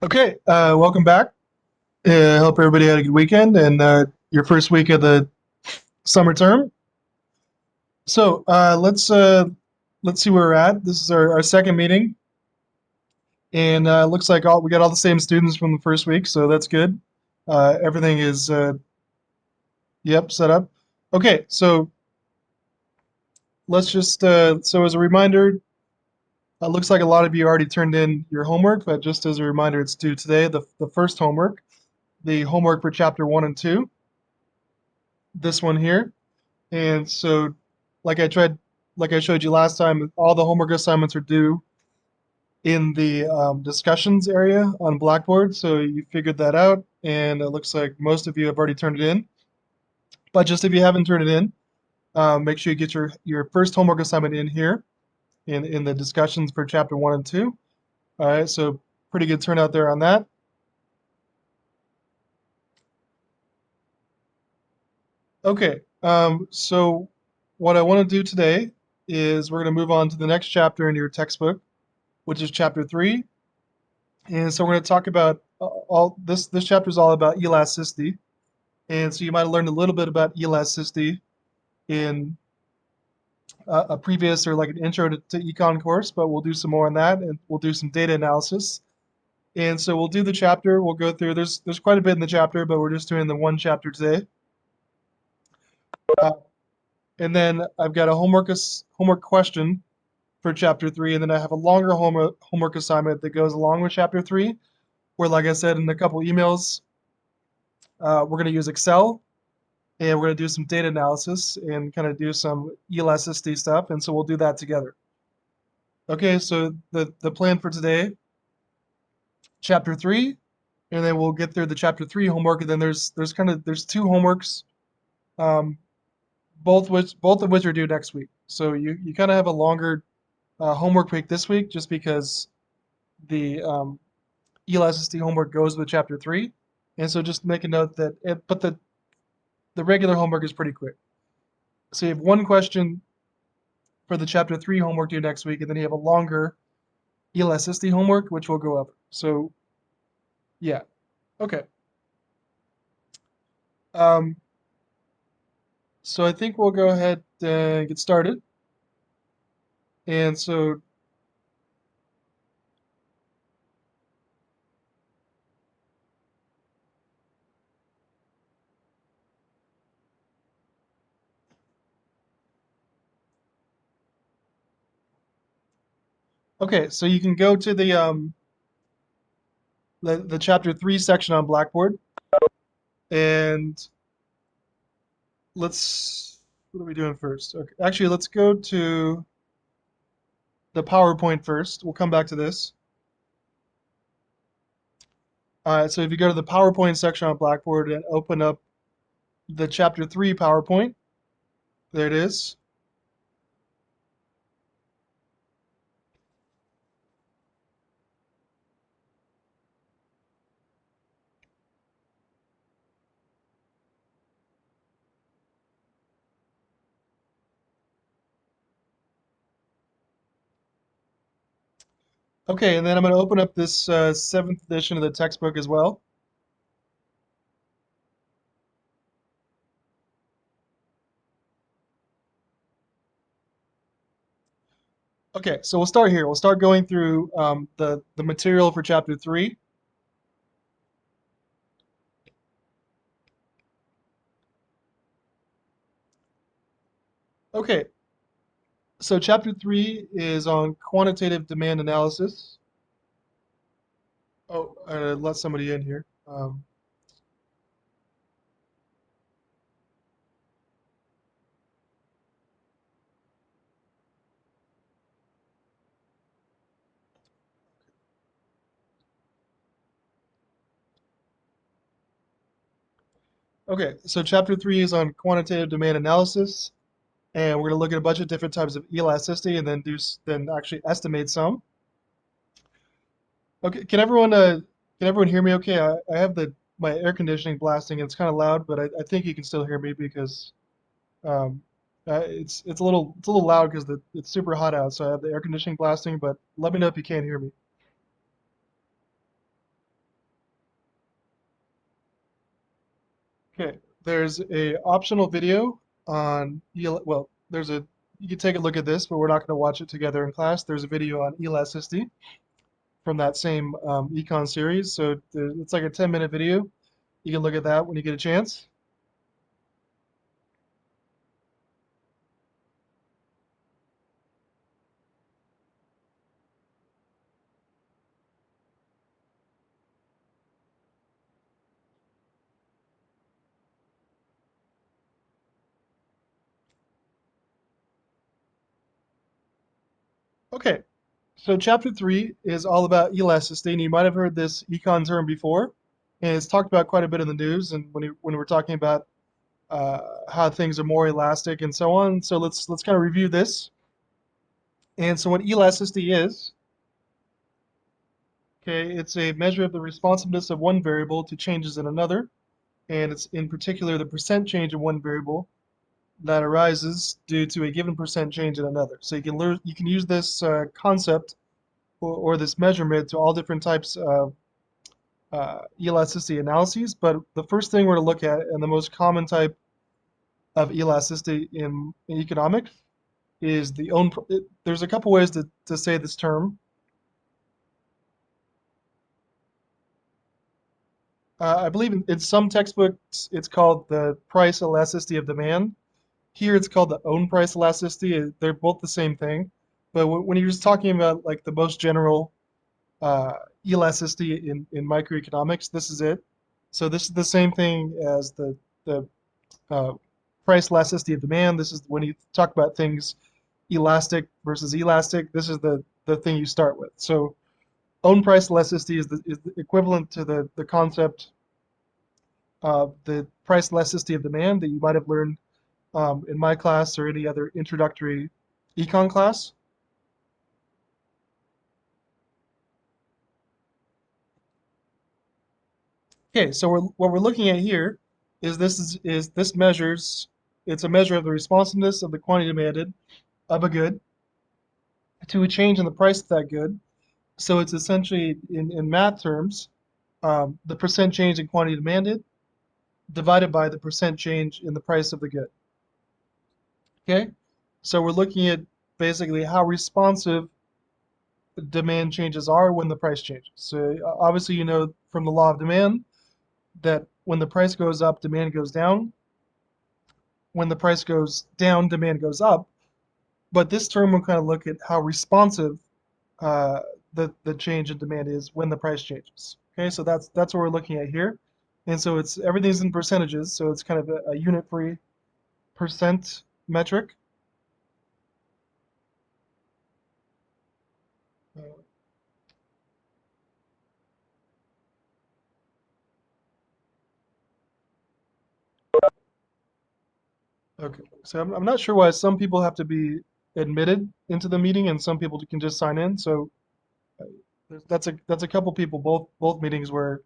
Okay, welcome back. Hope everybody had a good weekend and your first week of the summer term. So let's see where we're at. This is our second meeting, and looks like we got all the same students from the first week, so that's good. Everything is yep, set up. Okay, so let's just so as a reminder, it looks like a lot of you already turned in your homework, but just as a reminder, it's due today. The first homework, the homework for chapter 1 and 2. This one here. And so, like I showed you last time, all the homework assignments are due in the discussions area on Blackboard. So you figured that out, and it looks like most of you have already turned it in. But just if you haven't turned it in, make sure you get your first homework assignment in here in the discussions for chapter 1 and 2. All right, so pretty good turnout there on that. Okay, so what I want to do today is we're going to move on to the next chapter in your textbook, which is chapter 3. And so we're going to talk about all this. This chapter is all about elasticity, and so you might have learned a little bit about elasticity in a previous or like an intro to econ course, but we'll do some more on that, and we'll do some data analysis. And so we'll do the chapter. We'll go through. There's quite a bit in the chapter, but we're just doing the one chapter today. Uh, and then I've got a homework question for chapter 3, and then I have a longer homework assignment that goes along with chapter 3, where, like I said in a couple emails, we're going to use Excel, and we're going to do some data analysis and kind of do some elasticity stuff, and so we'll do that together. Okay, so the plan for today, chapter 3, and then we'll get through the chapter 3 homework, and then there's two homeworks, um, both of which are due next week. So you kind of have a longer homework week this week, just because the elasticity homework goes with chapter 3, and so just make a note that but the regular homework is pretty quick. So you have one question for the chapter 3 homework due next week, and then you have a longer elasticity homework, which we'll go over. So yeah, okay. Um, so I think we'll go ahead and get started. And so, okay, so you can go to the chapter 3 section on Blackboard, and what are we doing first? Okay, actually, let's go to the PowerPoint first. We'll come back to this. All right, so if you go to the PowerPoint section on Blackboard and open up the chapter 3 PowerPoint, there it is. Okay, and then I'm going to open up this 7th edition of the textbook as well. Okay, so we'll start here. We'll start going through the material for chapter 3. Okay, so chapter 3 is on quantitative demand analysis. Oh, I let somebody in here. Okay, so chapter 3 is on quantitative demand analysis, and we're going to look at a bunch of different types of elasticity and then then actually estimate some. Okay, can everyone hear me okay? I have my air conditioning blasting and it's kind of loud, but I think you can still hear me because um, it's a little loud because it's super hot out, so I have the air conditioning blasting, but let me know if you can't hear me. Okay, there's a optional video on well, you can take a look at this, but we're not going to watch it together in class. There's a video on elasticity from that same econ series, so it's like a 10-minute video. You can look at that when you get a chance. Okay, so chapter 3 is all about elasticity, and you might have heard this econ term before, and it's talked about quite a bit in the news, and when we're talking about how things are more elastic and so on. So let's kind of review this. And so what elasticity is, okay, it's a measure of the responsiveness of one variable to changes in another, and it's in particular the percent change in one variable that arises due to a given percent change in another. So you can use this concept or this measurement to all different types of elasticity analyses. But the first thing we're to look at, and the most common type of elasticity in economics, is there's a couple ways to say this term. I believe in some textbooks it's called the price elasticity of demand. Here it's called the own price elasticity. They're both the same thing. But when you're just talking about like the most general uh, elasticity in microeconomics, this is it. So this is the same thing as the uh, price elasticity of demand. This is when you talk about things elastic versus elastic. This is the thing you start with. So own price elasticity is the equivalent to the concept of the price elasticity of demand that you might have learned in my class or any other introductory econ class. Okay, so what we're looking at here is this measures it's a measure of the responsiveness of the quantity demanded of a good to a change in the price of that good. So it's essentially in math terms the percent change in quantity demanded divided by the percent change in the price of the good. Okay, so we're looking at basically how responsive demand changes are when the price changes. So obviously, you know from the law of demand that when the price goes up, demand goes down. When the price goes down, demand goes up. But this term will kind of look at how responsive uh, the change in demand is when the price changes. Okay, so that's what we're looking at here. And so it's everything's in percentages, so it's kind of a unit-free percent metric. Uh, Okay, so I'm not sure why some people have to be admitted into the meeting and some people can just sign in. So uh, that's a couple people both meetings where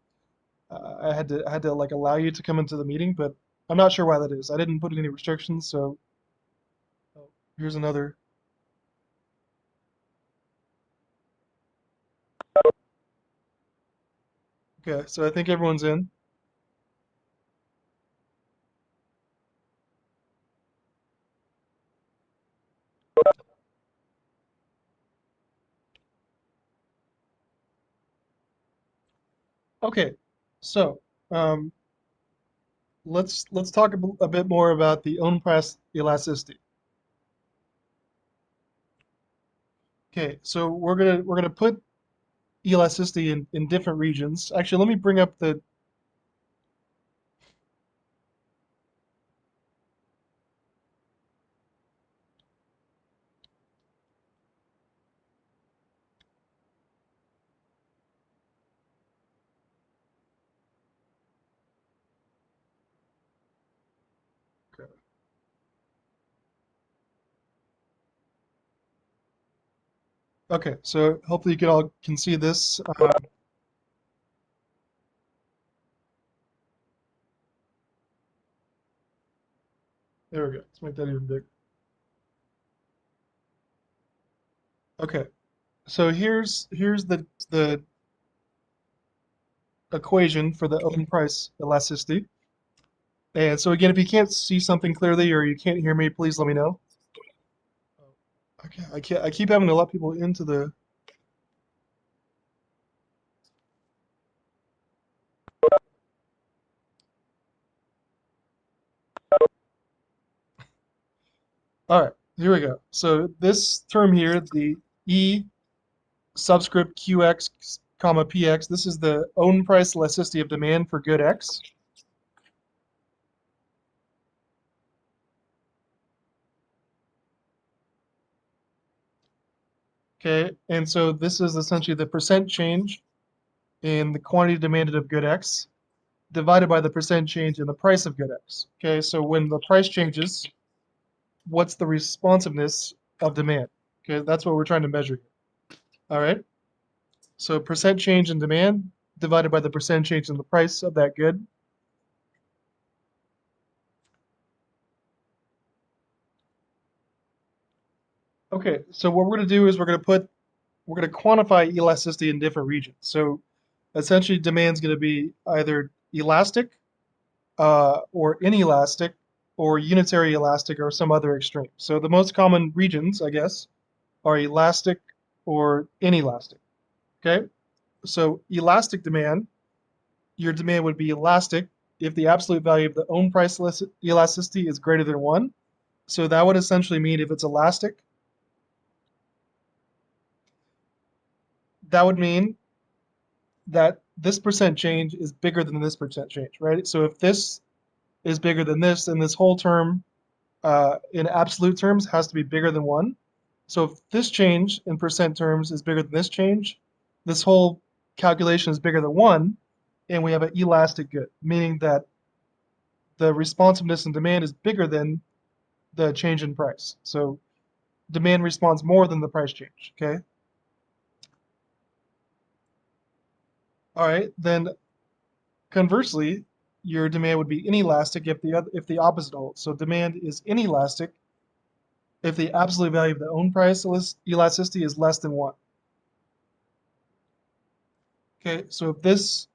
I had to like allow you to come into the meeting, but I'm not sure why that is. I didn't put any restrictions, so here's another. Okay, so I think everyone's in. Okay, so um, let's talk a bit more about the own price elasticity. Okay, so we're gonna put elasticity in different regions. Actually, let me bring up the Okay, so hopefully you can all can see this. There we go. Let's make that even bigger. Okay, so here's the equation for the open price elasticity. And so again, if you can't see something clearly or you can't hear me, please let me know. Okay, I keep having to let people into the. All right, here we go. So this term here, the E subscript QX comma PX, this is the own price elasticity of demand for good X. Okay, and so this is essentially the percent change in the quantity demanded of good X divided by the percent change in the price of good X. Okay, so when the price changes, what's the responsiveness of demand? Okay, that's what we're trying to measure here. All right, so percent change in demand divided by the percent change in the price of that good. Okay, so what we're going to do is we're going to quantify elasticity in different regions. So essentially, demand is going to be either elastic or inelastic or unitary elastic or some other extreme. So the most common regions, I guess, are elastic or inelastic. Okay, so elastic demand, your demand would be elastic if the absolute value of the own price elasticity is greater than one. So that would essentially mean if it's elastic, that would mean that this percent change is bigger than this percent change, right? So if this is bigger than this, then this whole term in absolute terms has to be bigger than one. So if this change in percent terms is bigger than this whole calculation is bigger than one, and we have an elastic good, meaning that the responsiveness and demand is bigger than the change in price. So demand responds more than the price change. Okay. All right. Then conversely, your demand would be inelastic if the opposite holds. So demand is inelastic if the absolute value of the own price elasticity is less than one. Okay, so if this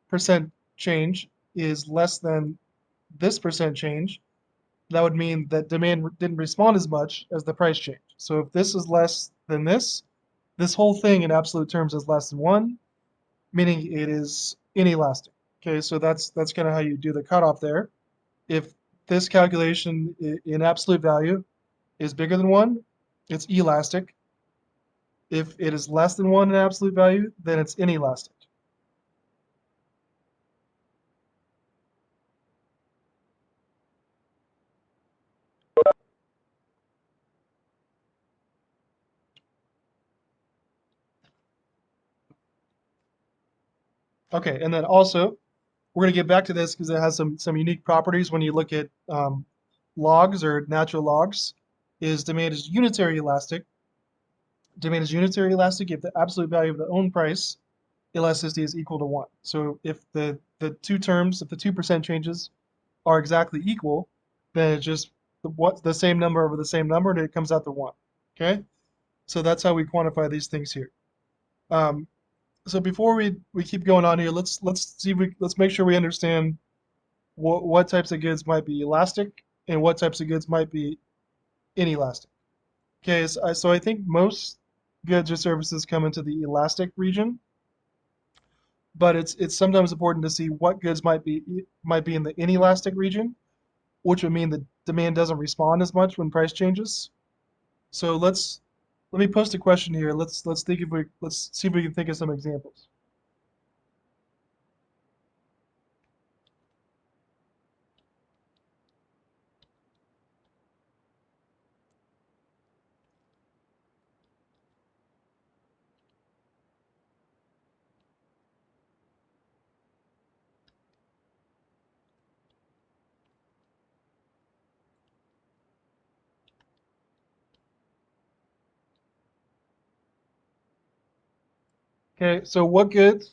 percent change is less than this percent change, that would mean that demand didn't respond as much as the price change. So if this is less than this whole thing in absolute terms is less than one, meaning it is inelastic. Okay, so that's kind of how you do the cutoff there. If this calculation in absolute value is bigger than one, it's elastic. If it is less than one in absolute value, then it's inelastic. Okay, and then also we're going to get back to this because it has some unique properties when you look at logs or natural logs. Is demand is unitary elastic. Demand is unitary elastic if the absolute value of the own price elasticity is equal to one. So if the two terms, if the 2% changes are exactly equal, then it's just the same number over the same number, and it comes out to one. Okay, so that's how we quantify these things here. Um, so before we keep going on here, let's make sure we understand what types of goods might be elastic and what types of goods might be inelastic. Okay, so I think most goods or services come into the elastic region, but it's sometimes important to see what goods might be in the inelastic region, which would mean the demand doesn't respond as much when price changes. So let me post a question here. Let's see if we can think of some examples. Okay, so what goods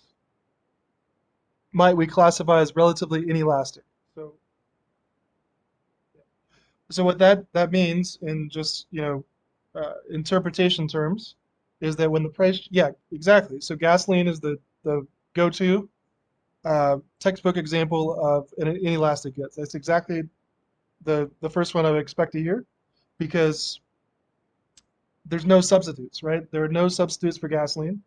might we classify as relatively inelastic? So, so what that means in just, interpretation terms is that when the price, yeah, exactly. So gasoline is the go-to textbook example of an inelastic goods. That's exactly the first one I would expect to hear because there's no substitutes, right? There are no substitutes for gasoline.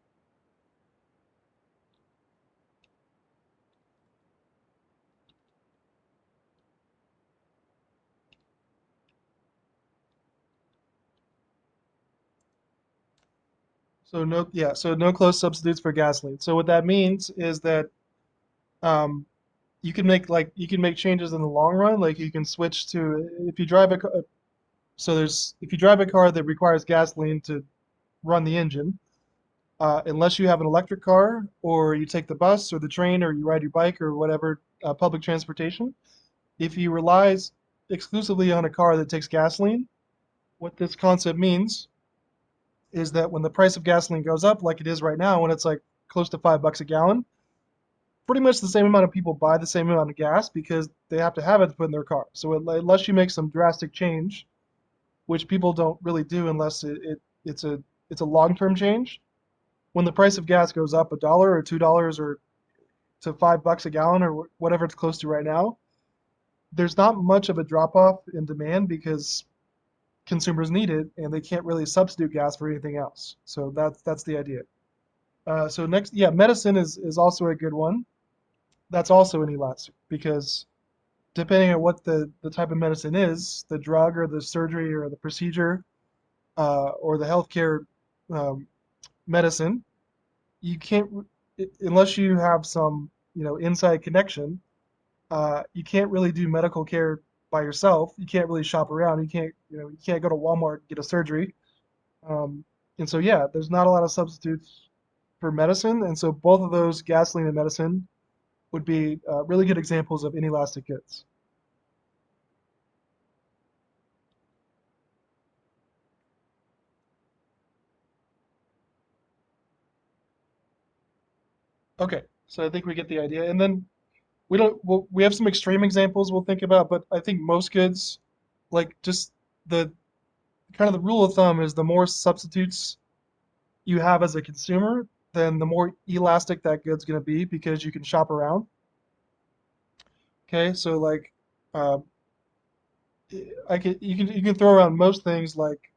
So no, yeah, so no close substitutes for gasoline. So what that means is that um, you can make changes in the long run. Like you can switch to if you drive a so there's if you drive a car that requires gasoline to run the engine, unless you have an electric car or you take the bus or the train or you ride your bike or whatever public transportation. If you relies exclusively on a car that takes gasoline, what this concept means is that when the price of gasoline goes up, like it is right now, when it's like close to $5 a gallon, pretty much the same amount of people buy the same amount of gas because they have to have it to put in their car. So unless you make some drastic change, which people don't really do unless it's a long-term change, when the price of gas goes up $1 or $2 or to $5 a gallon or whatever it's close to right now, there's not much of a drop off in demand because consumers need it and they can't really substitute gas for anything else. So that's the idea. So next, yeah, medicine is also a good one. That's also inelastic because depending on what the type of medicine is, the drug or the surgery or the procedure or the healthcare um, medicine, you can't unless you have some inside connection. You can't really do medical care by yourself. You can't really shop around. You can't go to Walmart and get a surgery. Um, and so yeah, there's not a lot of substitutes for medicine, and so both of those, gasoline and medicine, would be really good examples of inelastic goods. Okay, so I think we get the idea, and then we have some extreme examples we'll think about, but I think most goods, like just the kind of the rule of thumb is the more substitutes you have as a consumer, then the more elastic that good's going to be because you can shop around. Okay, so like, um, you can throw around most things like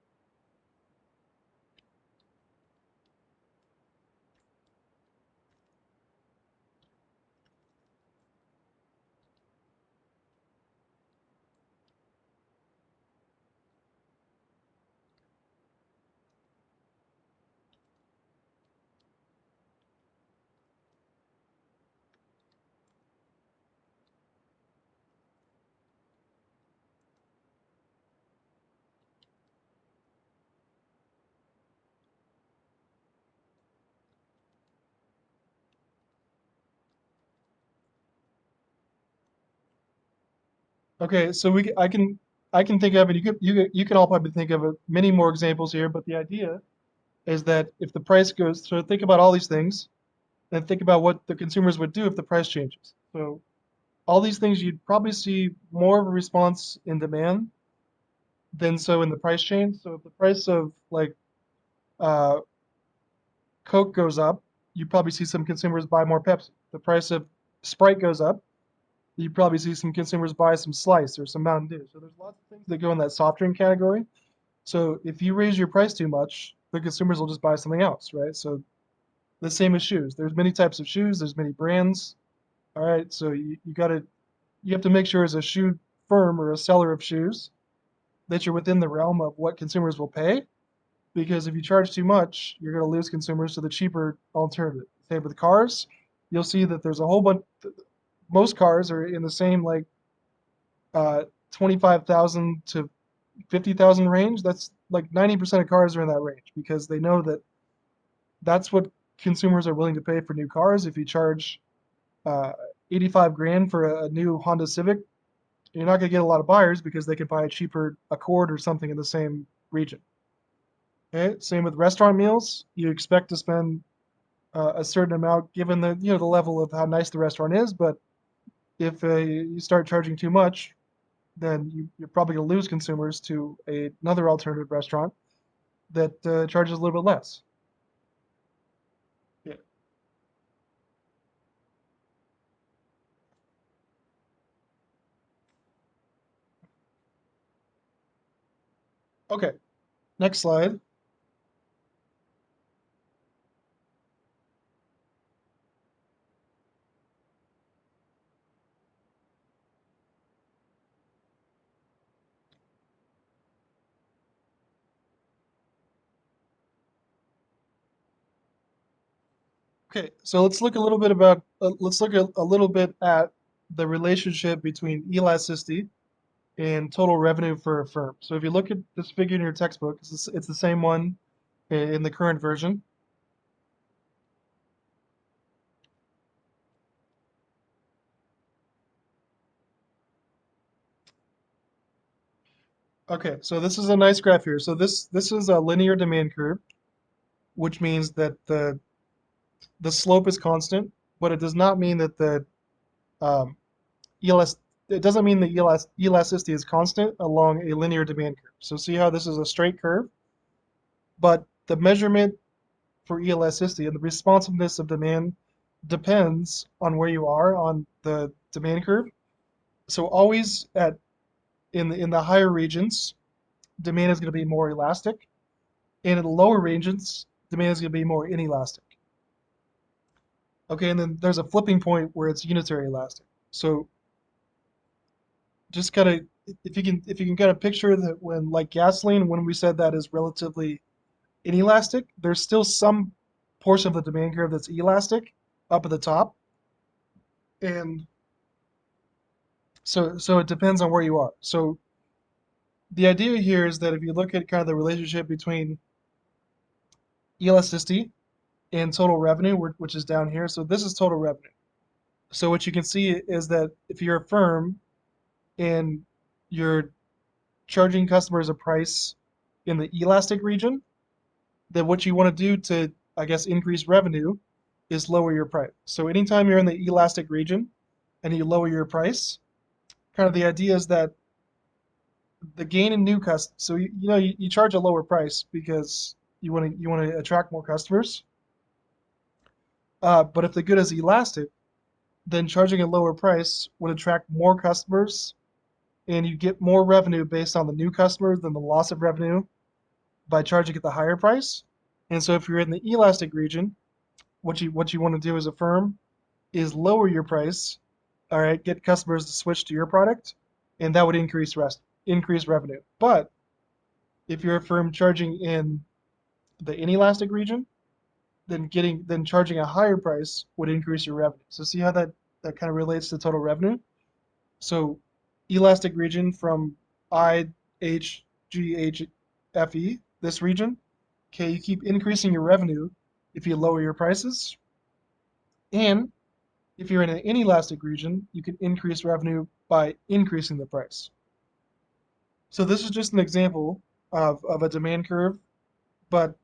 okay, so I can think of it. You can all probably think of many more examples here, but the idea is that if the price goes, so think about all these things and think about what the consumers would do if the price changes. So all these things you'd probably see more of a response in demand than so in the price change. So if the price of like uh, Coke goes up, you probably see some consumers buy more Pepsi. The price of Sprite goes up, you probably see some consumers buy some Slice or some Mountain Dew. So there's lots of things that go in that soft drink category. So if you raise your price too much, the consumers will just buy something else, right? So the same as shoes. There's many types of shoes. There's many brands. All right, so you have to make sure as a shoe firm or a seller of shoes that you're within the realm of what consumers will pay. Because if you charge too much, you're going to lose consumers to the cheaper alternative. Same with cars. You'll see that there's a whole bunch. Most cars are in the same like 25,000 to 50,000 range. That's like 90% of cars are in that range because they know that that's what consumers are willing to pay for new cars. If you charge uh, 85 grand for a new Honda Civic, you're not going to get a lot of buyers because they could buy a cheaper Accord or something in the same region. Okay, same with restaurant meals. You expect to spend a certain amount given the the level of how nice the restaurant is. But if you start charging too much, then you're probably going to lose consumers to another alternative restaurant that charges a little bit less. Yeah. Okay. Next slide. Okay, so let's look a little bit about let's look a little bit at the relationship between elasticity and total revenue for a firm. So if you look at this figure in your textbook, it's the same one in the current version. Okay, so this is a nice graph here. So this is a linear demand curve, which means that the slope is constant, but it does not mean that the um, elas it doesn't mean the elasticity is constant along a linear demand curve. So see how this is a straight curve, but the measurement for elasticity and the responsiveness of demand depends on where you are on the demand curve. So always at in the higher regions, demand is going to be more elastic, and in the lower regions, demand is going to be more inelastic. Okay, and then there's a flipping point where it's unitary elastic. So just kind of if you can kind of picture that when like gasoline, when we said that is relatively inelastic, there's still some portion of the demand curve that's elastic up at the top, and so it depends on where you are. So the idea here is that if you look at kind of the relationship between elasticity and total revenue, which is down here, so this is total revenue. So what you can see is that if you're a firm and you're charging customers a price in the elastic region, then what you want to do to, I guess, increase revenue is lower your price. So anytime you're in the elastic region and you lower your price, kind of the idea is that the gain in new customers. So you charge a lower price because you want to attract more customers. But if the good is elastic, then charging a lower price would attract more customers, and you get more revenue based on the new customers than the loss of revenue by charging at the higher price. And so if you're in the elastic region, what you want to do as a firm is lower your price, all right, get customers to switch to your product, and that would increase revenue. But if you're a firm charging in the inelastic region, then charging a higher price would increase your revenue. So see how that kind of relates to total revenue? So elastic region from I, H, G, H, F, E, this region, okay, you keep increasing your revenue if you lower your prices. And if you're in an inelastic region, you can increase revenue by increasing the price. So this is just an example of a demand curve, but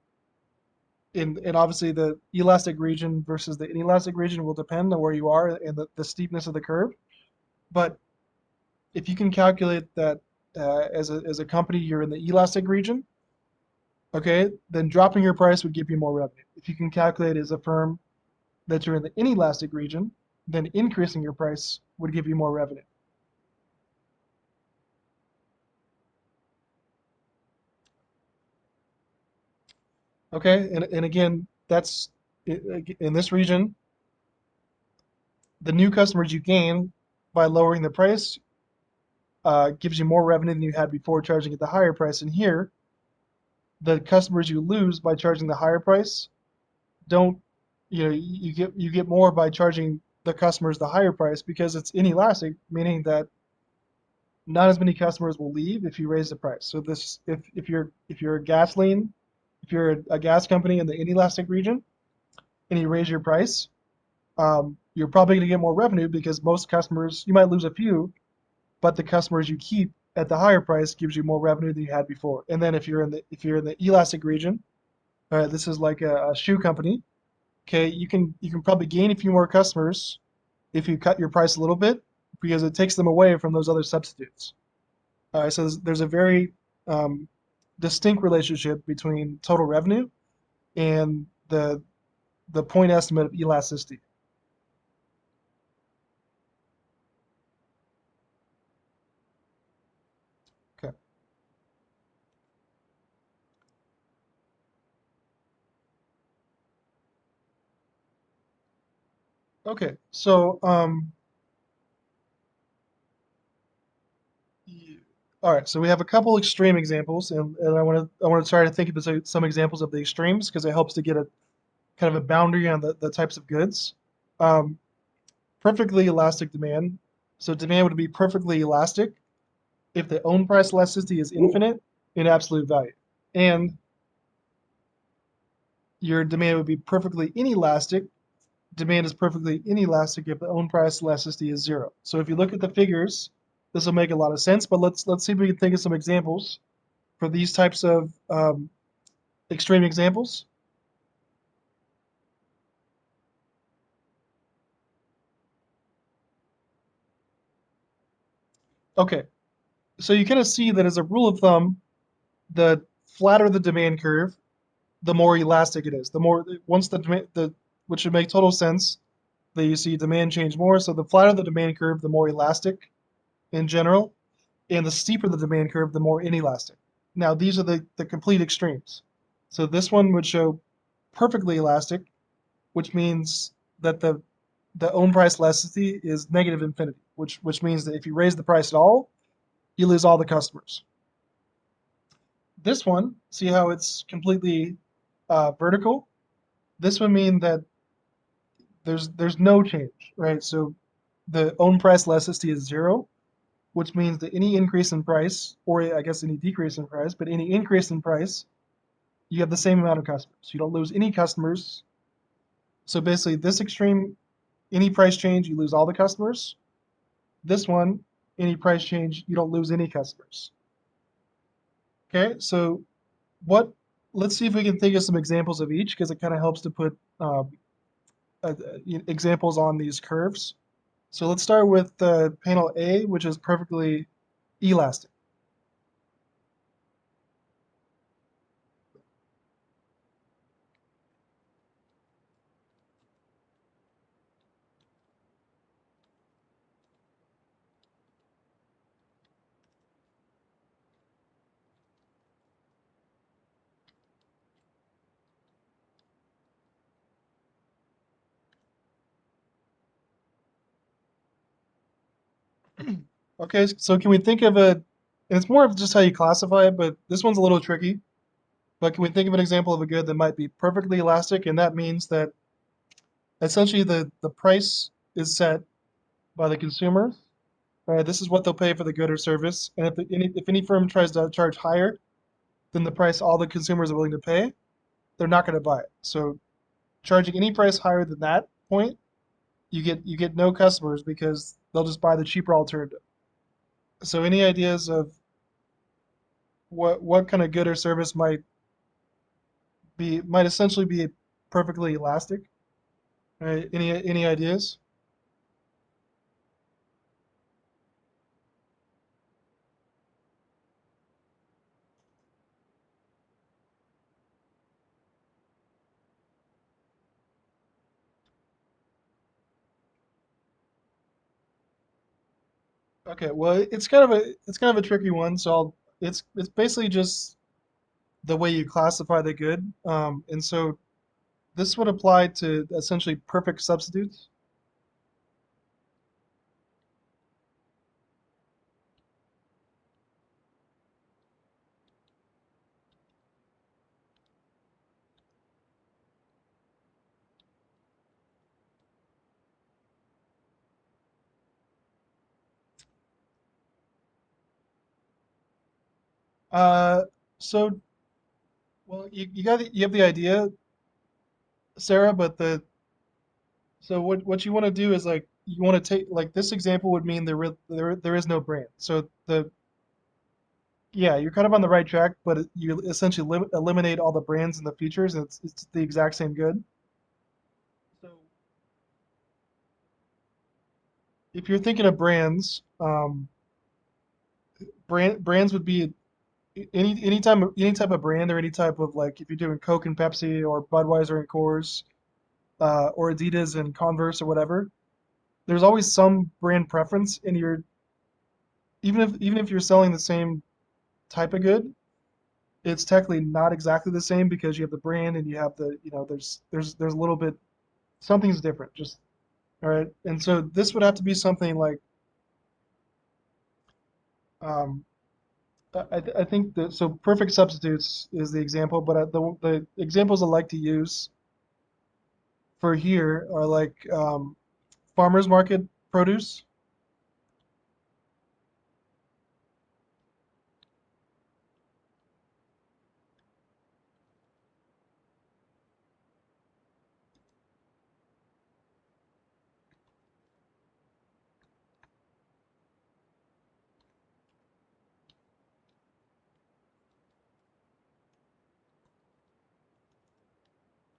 in obviously the elastic region versus the inelastic region will depend on where you are and the steepness of the curve. But if you can calculate that as a company you're in the elastic region, okay, then dropping your price would give you more revenue. If you can calculate as a firm that you're in the inelastic region, then increasing your price would give you more revenue. Okay, and again, that's in this region, the new customers you gain by lowering the price gives you more revenue than you had before charging at the higher price. And here, the customers you lose by charging the higher price don't, you get more by charging the customers the higher price because it's inelastic, meaning that not as many customers will leave if you raise the price. So this, if you're a gasoline, if you're a gas company in the inelastic region and you raise your price, you're probably going to get more revenue because most customers, you might lose a few, but the customers you keep at the higher price gives you more revenue than you had before. And then if you're in the elastic region, all right, this is like a shoe company. Okay, you can probably gain a few more customers if you cut your price a little bit because it takes them away from those other substitutes. So there's a very um, distinct relationship between total revenue and the point estimate of elasticity. Okay. Okay. So all right. So we have a couple extreme examples, and I want to try to think of some examples of the extremes because it helps to get a kind of a boundary on the types of goods. Um, Perfectly elastic demand. So demand would be perfectly elastic if the own price elasticity is infinite in absolute value. And your demand would be perfectly inelastic. Demand is perfectly inelastic if the own price elasticity is zero. So if you look at the figures, this will make a lot of sense, but let's see if we can think of some examples for these types of extreme examples. Okay, so you kind of see that as a rule of thumb, the flatter the demand curve, the more elastic it is. The more once the demand the which should make total sense that you see demand change more. So the flatter the demand curve, the more elastic in general, and the steeper the demand curve, the more inelastic. Now these are the complete extremes. So this one would show perfectly elastic, which means that the own price elasticity is negative infinity, which means that if you raise the price at all, you lose all the customers. This one, see how it's completely vertical? This would mean that there's no change, right? So the own price elasticity is zero, which means that any increase in price, or I guess any decrease in price, but any increase in price, you have the same amount of customers. You don't lose any customers. So basically, this extreme, any price change, you lose all the customers. This one, any price change, you don't lose any customers. Okay, so what? Let's see if we can think of some examples of each because it kind of helps to put examples on these curves. So let's start with panel A, which is perfectly elastic. Okay, so can we think of a, and it's more of just how you classify it, but this one's a little tricky. But can we think of an example of a good that might be perfectly elastic? And that means that essentially the price is set by the consumer. Right? This is what they'll pay for the good or service. And if any firm tries to charge higher than the price all the consumers are willing to pay, they're not going to buy it. So charging any price higher than that point, you get no customers because they'll just buy the cheaper alternative. So any ideas of what kind of good or service might essentially be perfectly elastic? Right? Any ideas? Okay, well it's kind of a tricky one. So it's basically just the way you classify the good. And so this would apply to essentially perfect substitutes. Uh, so well, you have the idea, Sarah, but so what you want to do is like you want to take like this example would mean there is no brand. So the yeah, you're kind of on the right track, but you essentially eliminate all the brands and the features, and it's the exact same good. if you're thinking of brands, brands would be any type of brand or any type of like if you're doing Coke and Pepsi or Budweiser and Coors or Adidas and Converse or whatever. There's always some brand preference in your even if you're selling the same type of good, it's technically not exactly the same because you have the brand and you have the there's a little bit something's different just all right. And so this would have to be something like um, I think that so perfect substitutes is the example, but the examples I like to use for here are like farmers market produce.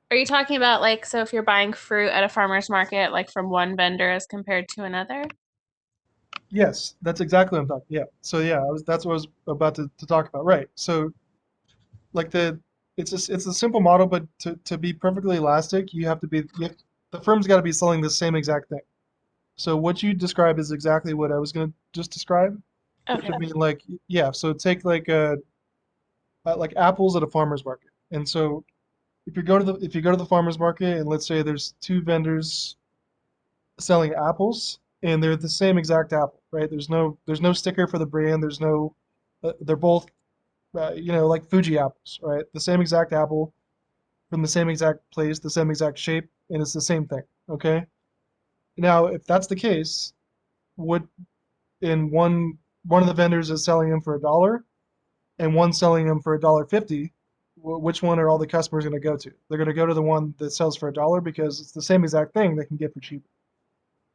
Are you talking about like, so if you're buying fruit at a farmer's market, like from one vendor as compared to another? Yes, that's exactly what I'm talking. Yeah. So yeah, that's what I was about to talk about. Right. So like it's a simple model, but to be perfectly elastic, the firm's got to be selling the same exact thing. So what you describe is exactly what I was going to just describe, which Okay. would mean like yeah. So take like apples at a farmer's market, and so if you go to the farmer's market and let's say there's two vendors selling apples and they're the same exact apple, right? There's no sticker for the brand. There's no they're both like Fuji apples, right? The same exact apple from the same exact place, the same exact shape, and it's the same thing. Okay. Now, if that's the case, would in one of the vendors is selling them for $1 and one selling them for $1.50, which one are all the customers going to go to? They're going to go to the one that sells for $1 because it's the same exact thing they can get for cheaper.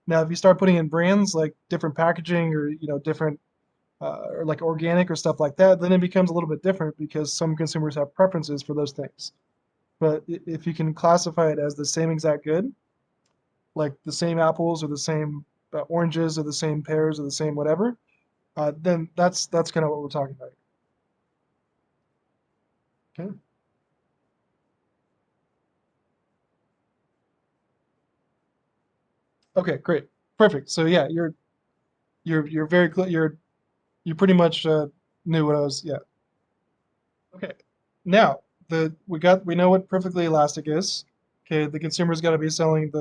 Now, if you start putting in brands like different packaging or different or like organic or stuff like that, then it becomes a little bit different because some consumers have preferences for those things. But if you can classify it as the same exact good, like the same apples or the same oranges or the same pears or the same whatever, then that's kind of what we're talking about here. Okay. Okay. Great. Perfect. So yeah, you're very clear. You pretty much knew what I was. Yeah. Okay. Now we know what perfectly elastic is. Okay. The consumer's got to be selling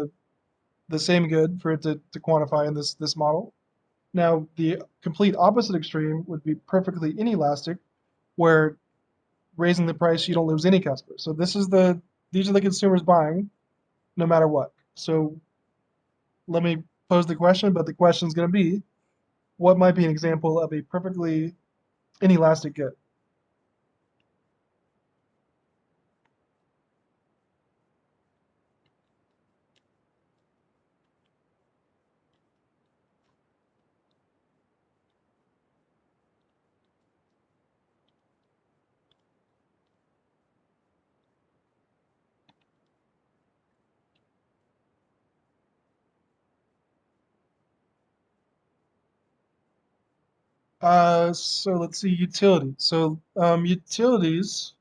the same good for it to quantify in this model. Now, the complete opposite extreme would be perfectly inelastic, where raising the price you don't lose any customers. So these are the consumers buying no matter what. So let me pose the question, but the question is going to be, what might be an example of a perfectly inelastic good? So let's see, utilities. So utilities,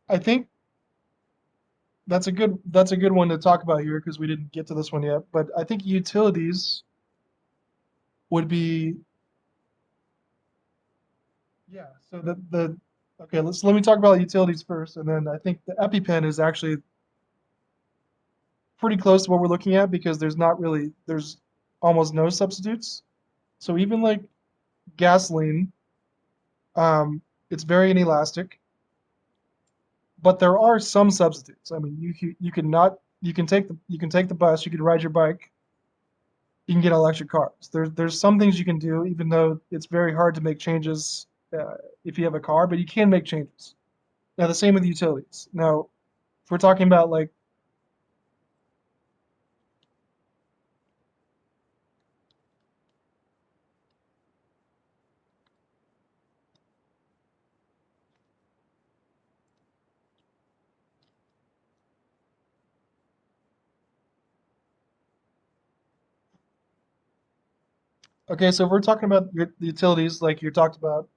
I think that's a good one to talk about here because we didn't get to this one yet. But I think utilities would be yeah. So the okay, let me talk about utilities first, and then I think the EpiPen is actually pretty close to what we're looking at because there's almost no substitutes. So even like gasoline, um, it's very inelastic, but there are some substitutes. I mean, you can not you can take the bus, you can ride your bike, you can get electric cars. There's some things you can do, even though it's very hard to make changes if you have a car, but you can make changes. Now the same with utilities. Now, if we're talking about like Okay, so if we're talking about the utilities, like you talked about,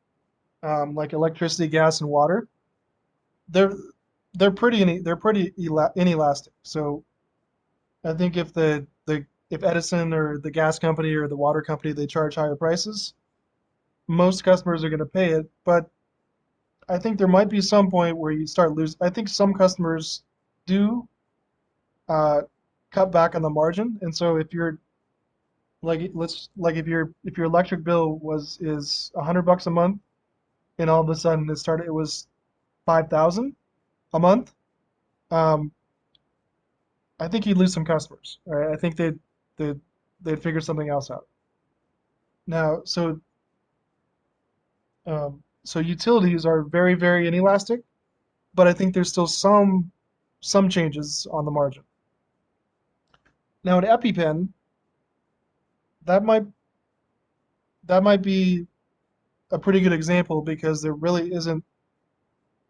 like electricity, gas, and water, they're they're pretty inelastic. So I think if the if Edison or the gas company or the water company they charge higher prices, most customers are going to pay it. But I think there might be some point where you start losing. I think some customers do uh, cut back on the margin, and so if you're like if your electric bill was is $100 a month, and all of a sudden it was 5,000 a month, um, I think you'd lose some customers. Right? I think they'd they'd figure something else out. Now, so utilities are very inelastic, but I think there's still some changes on the margin. Now, an EpiPen, that might that might be a pretty good example because there really isn't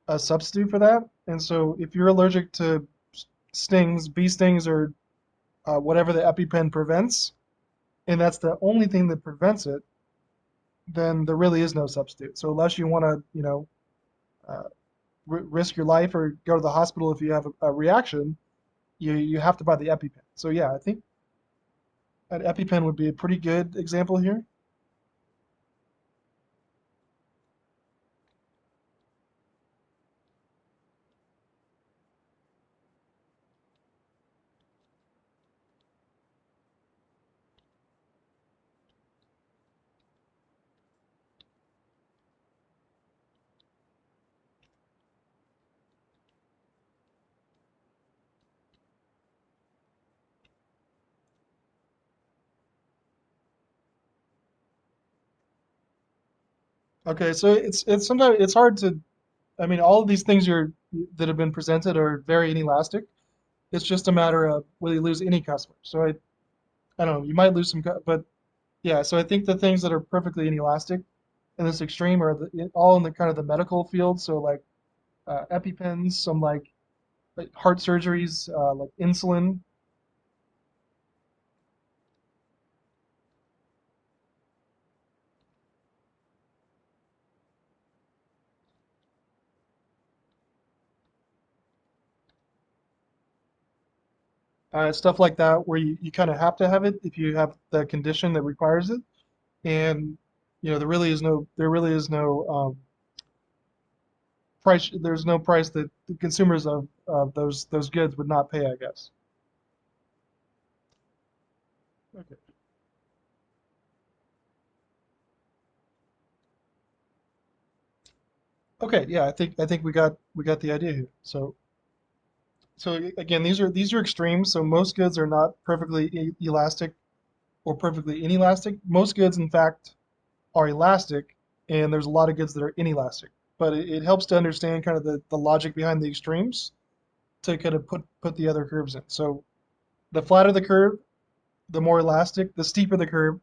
a substitute for that. And so, if you're allergic to stings, bee stings, or whatever the EpiPen prevents, and that's the only thing that prevents it, then there really is no substitute. So unless you want to, uh, risk your life or go to the hospital if you have a reaction, you have to buy the EpiPen. So yeah, I think an EpiPen would be a pretty good example here. Okay, so it's sometimes it's hard to. I mean, all of these things that have been presented are very inelastic. It's just a matter of will you lose any customer. So I don't know. You might lose some, but yeah. So I think the things that are perfectly inelastic in this extreme are all in the kind of the medical field. So like EpiPens, some like heart surgeries, like insulin. Stuff like that where you kind of have to have it if you have the condition that requires it. And there really is no price. There's no price that the consumers of those goods would not pay, I guess. Okay. Okay. Yeah, I think we got the idea here. So again, these are extremes. So most goods are not perfectly elastic or perfectly inelastic. Most goods, in fact, are elastic, and there's a lot of goods that are inelastic. But it helps to understand kind of the logic behind the extremes to kind of put the other curves in. So the flatter the curve, the more elastic. The steeper the curve,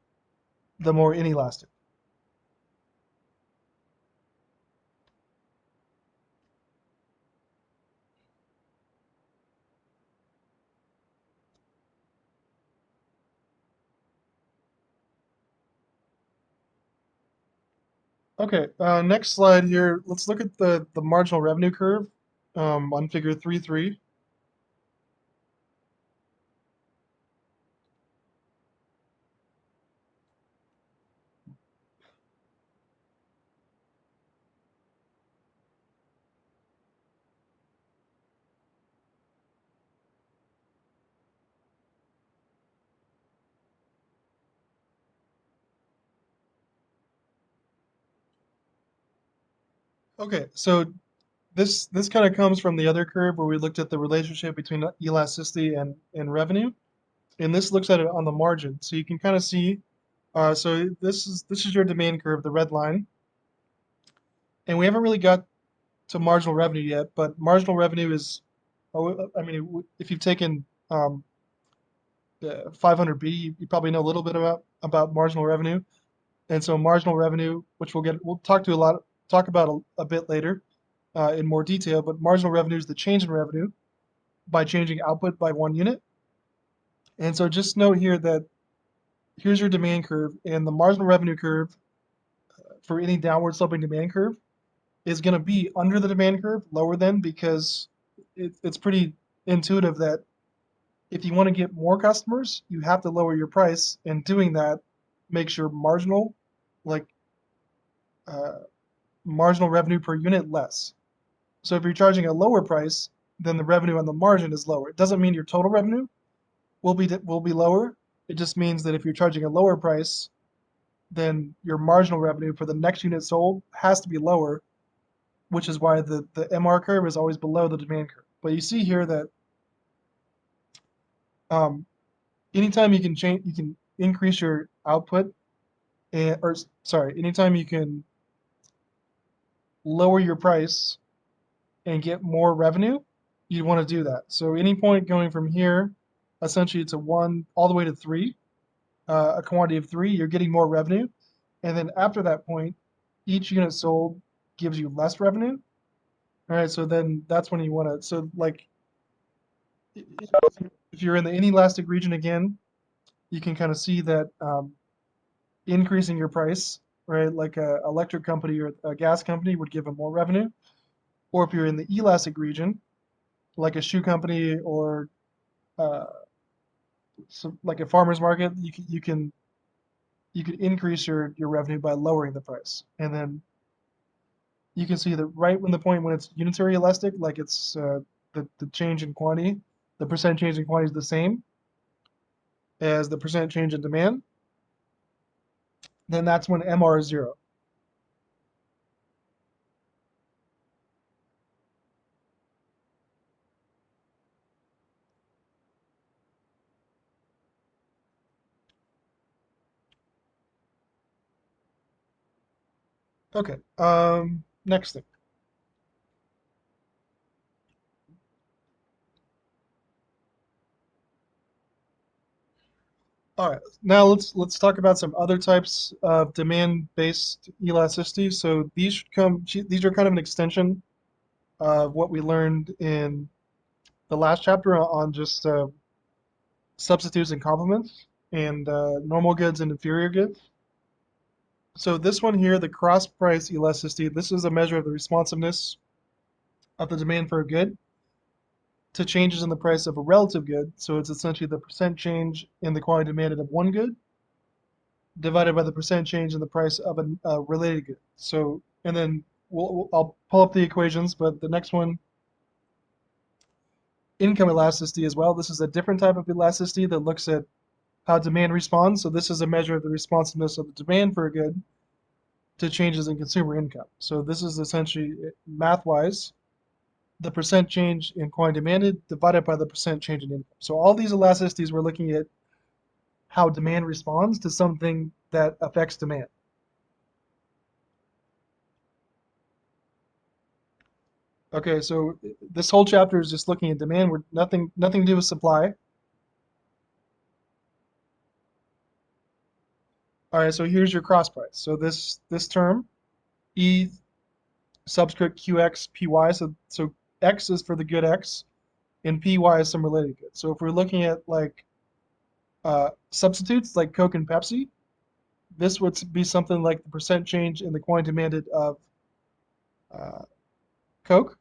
the more inelastic. Okay, next slide here. Let's look at the marginal revenue curve on figure 3.3. Okay, so this kind of comes from the other curve where we looked at the relationship between elasticity and revenue, and this looks at it on the margin. So you can kind of see. So this is your demand curve, the red line, and we haven't really got to marginal revenue yet. But marginal revenue is, oh, I mean, if you've taken 500B, you probably know a little bit about marginal revenue. And so marginal revenue, which we'll talk about a bit later in more detail. But marginal revenue is the change in revenue by changing output by 1 unit. And so just note here that here's your demand curve, and the marginal revenue curve for any downward sloping demand curve is going to be under the demand curve, lower than, because it's pretty intuitive that if you want to get more customers, you have to lower your price, and doing that makes your marginal, like uh, marginal revenue per unit less. So if you're charging a lower price, then the revenue on the margin is lower. It doesn't mean your total revenue will be lower. It just means that if you're charging a lower price, then your marginal revenue for the next unit sold has to be lower, which is why the MR curve is always below the demand curve. But you see here that um, anytime you can change, you can increase your output, or sorry, anytime you can lower your price and get more revenue, you'd want to do that. So any point going from here, essentially to 1 all the way to 3, a quantity of 3, you're getting more revenue. And then after that point, each unit sold gives you less revenue. All right, so then that's when you want to, so like if you're in the inelastic region again, you can kind of see that increasing your price, right, like a electric company or a gas company would give them more revenue. Or if you're in the elastic region, like a shoe company or uh, like a farmer's market, you can increase your revenue by lowering the price. And then you can see that right when the point when it's unitary elastic, like it's the change in quantity, the percent change in quantity is the same as the percent change in demand, then that's when MR is 0. Okay, next thing. All right, now let's talk about some other types of demand-based elasticity. So these are kind of an extension of what we learned in the last chapter on just substitutes and complements and normal goods and inferior goods. So this one here, the cross price elasticity, this is a measure of the responsiveness of the demand for a good to changes in the price of a relative good. So it's essentially the percent change in the quantity demanded of one good divided by the percent change in the price of a related good. So, and then I'll pull up the equations, but the next one, income elasticity as well. This is a different type of elasticity that looks at how demand responds. So this is a measure of the responsiveness of the demand for a good to changes in consumer income. So this is essentially, math-wise, the percent change in quantity demanded divided by the percent change in income. So all these elasticities, we're looking at how demand responds to something that affects demand. Okay, so this whole chapter is just looking at demand. We're nothing to do with supply. All right, so here's your cross price. So this term, E subscript QX PY. So X is for the good X, and PY is some related good. So if we're looking at like substitutes like Coke and Pepsi, this would be something like the percent change in the quantity demanded of uh, Coke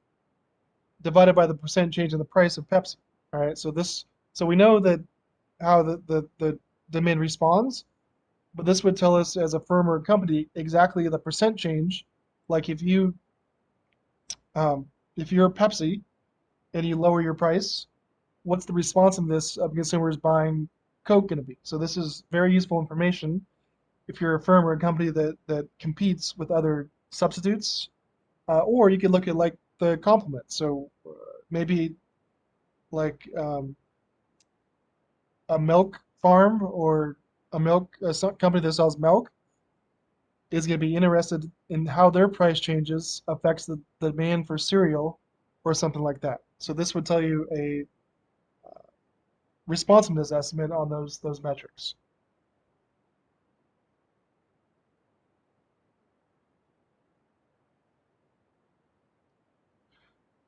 divided by the percent change in the price of Pepsi. All right, so we know that how the demand responds, but this would tell us as a firm or a company exactly the percent change. Like um, if you're Pepsi and you lower your price, what's the responsiveness of consumers buying Coke going to be? So this is very useful information if you're a firm or a company that competes with other substitutes, or you could look at like the complement. So maybe like a milk farm or a company that sells milk is going to be interested in how their price changes affects the demand for cereal or something like that. So this would tell you a responsiveness estimate on those metrics.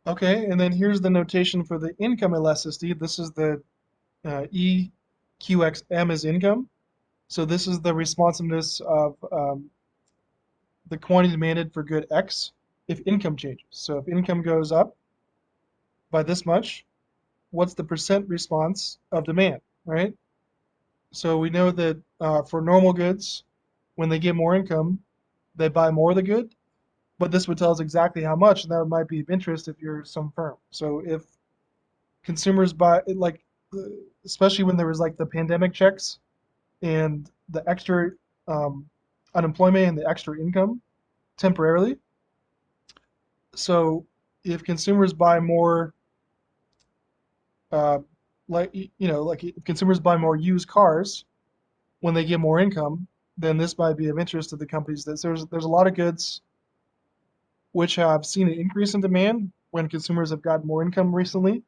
Okay, and then here's the notation for the income elasticity. This is the EQXM is income. So this is the responsiveness of the quantity demanded for good X if income changes. So if income goes up by this much, what's the percent response of demand, right? So we know that for normal goods, when they get more income, they buy more of the good, but this would tell us exactly how much, and that might be of interest if you're some firm. So if consumers buy, like, especially when there was like the pandemic checks and the extra um, unemployment and the extra income temporarily. So if consumers buy more, uh, like if consumers buy more used cars when they get more income, then this might be of interest to the companies. That there's a lot of goods which have seen an increase in demand when consumers have gotten more income recently.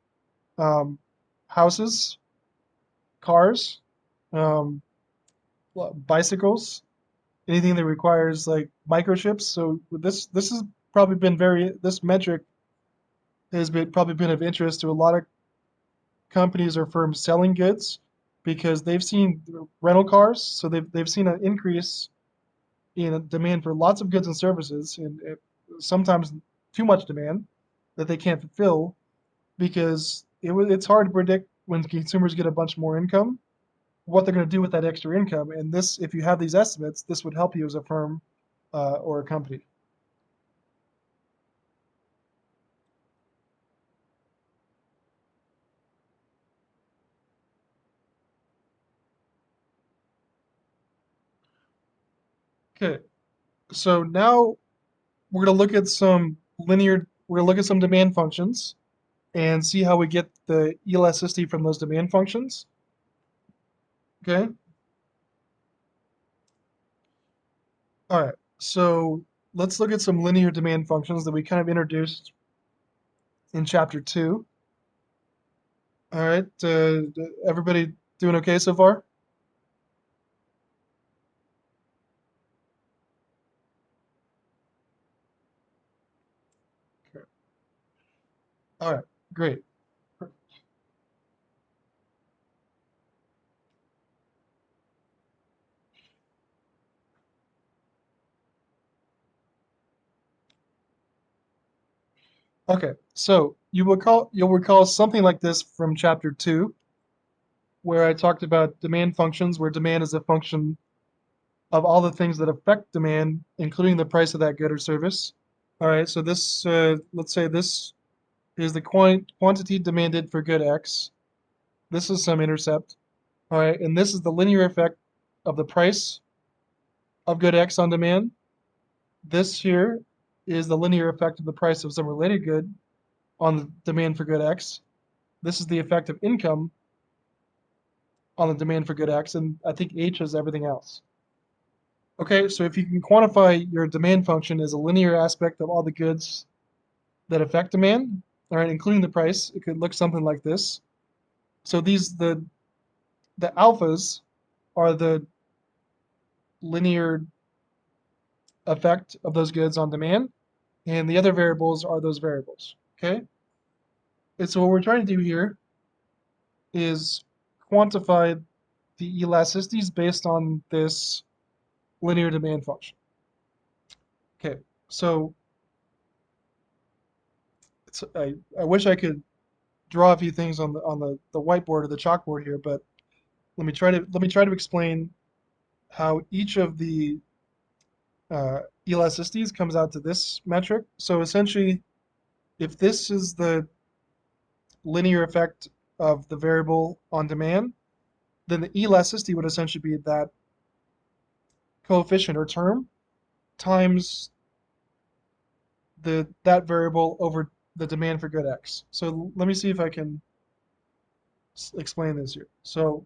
Um, houses, cars, um, bicycles, anything that requires like microchips. So this has probably been very this metric has been probably been of interest to a lot of companies or firms selling goods because they've seen rental cars, so they've seen an increase in demand for lots of goods and services, and sometimes too much demand that they can't fulfill because it's hard to predict when consumers get a bunch more income what they're going to do with that extra income. And this, if you have these estimates, this would help you as a firm or a company. Okay, so now we're going to look at some linear. We're going to look at some demand functions and see how we get the elasticity from those demand functions. Okay. All right. So let's look at some linear demand functions that we kind of introduced in chapter 2. All right. Everybody doing okay so far? Okay. All right. Great. Okay. So you'll recall something like this from chapter 2, where I talked about demand functions, where demand is a function of all the things that affect demand, including the price of that good or service. All right. So this, let's say this is the quantity demanded for good X. This is some intercept. All right, and this is the linear effect of the price of good X on demand. This here is the linear effect of the price of some related good on the demand for good X. This is the effect of income on the demand for good X, and I think H is everything else. Okay, so if you can quantify your demand function as a linear aspect of all the goods that affect demand, all right, including the price, it could look something like this. So the alphas are the linear effect of those goods on demand, and the other variables are those variables. Okay? And so what we're trying to do here is quantify the elasticities based on this linear demand function. Okay, so I wish I could draw a few things on the whiteboard or the chalkboard here, but let me try to explain how each of the elasticities comes out to this metric. So essentially, if this is the linear effect of the variable on demand, then the elasticity would essentially be that coefficient or term times that variable over the demand for good X. So let me see if I can explain this here. So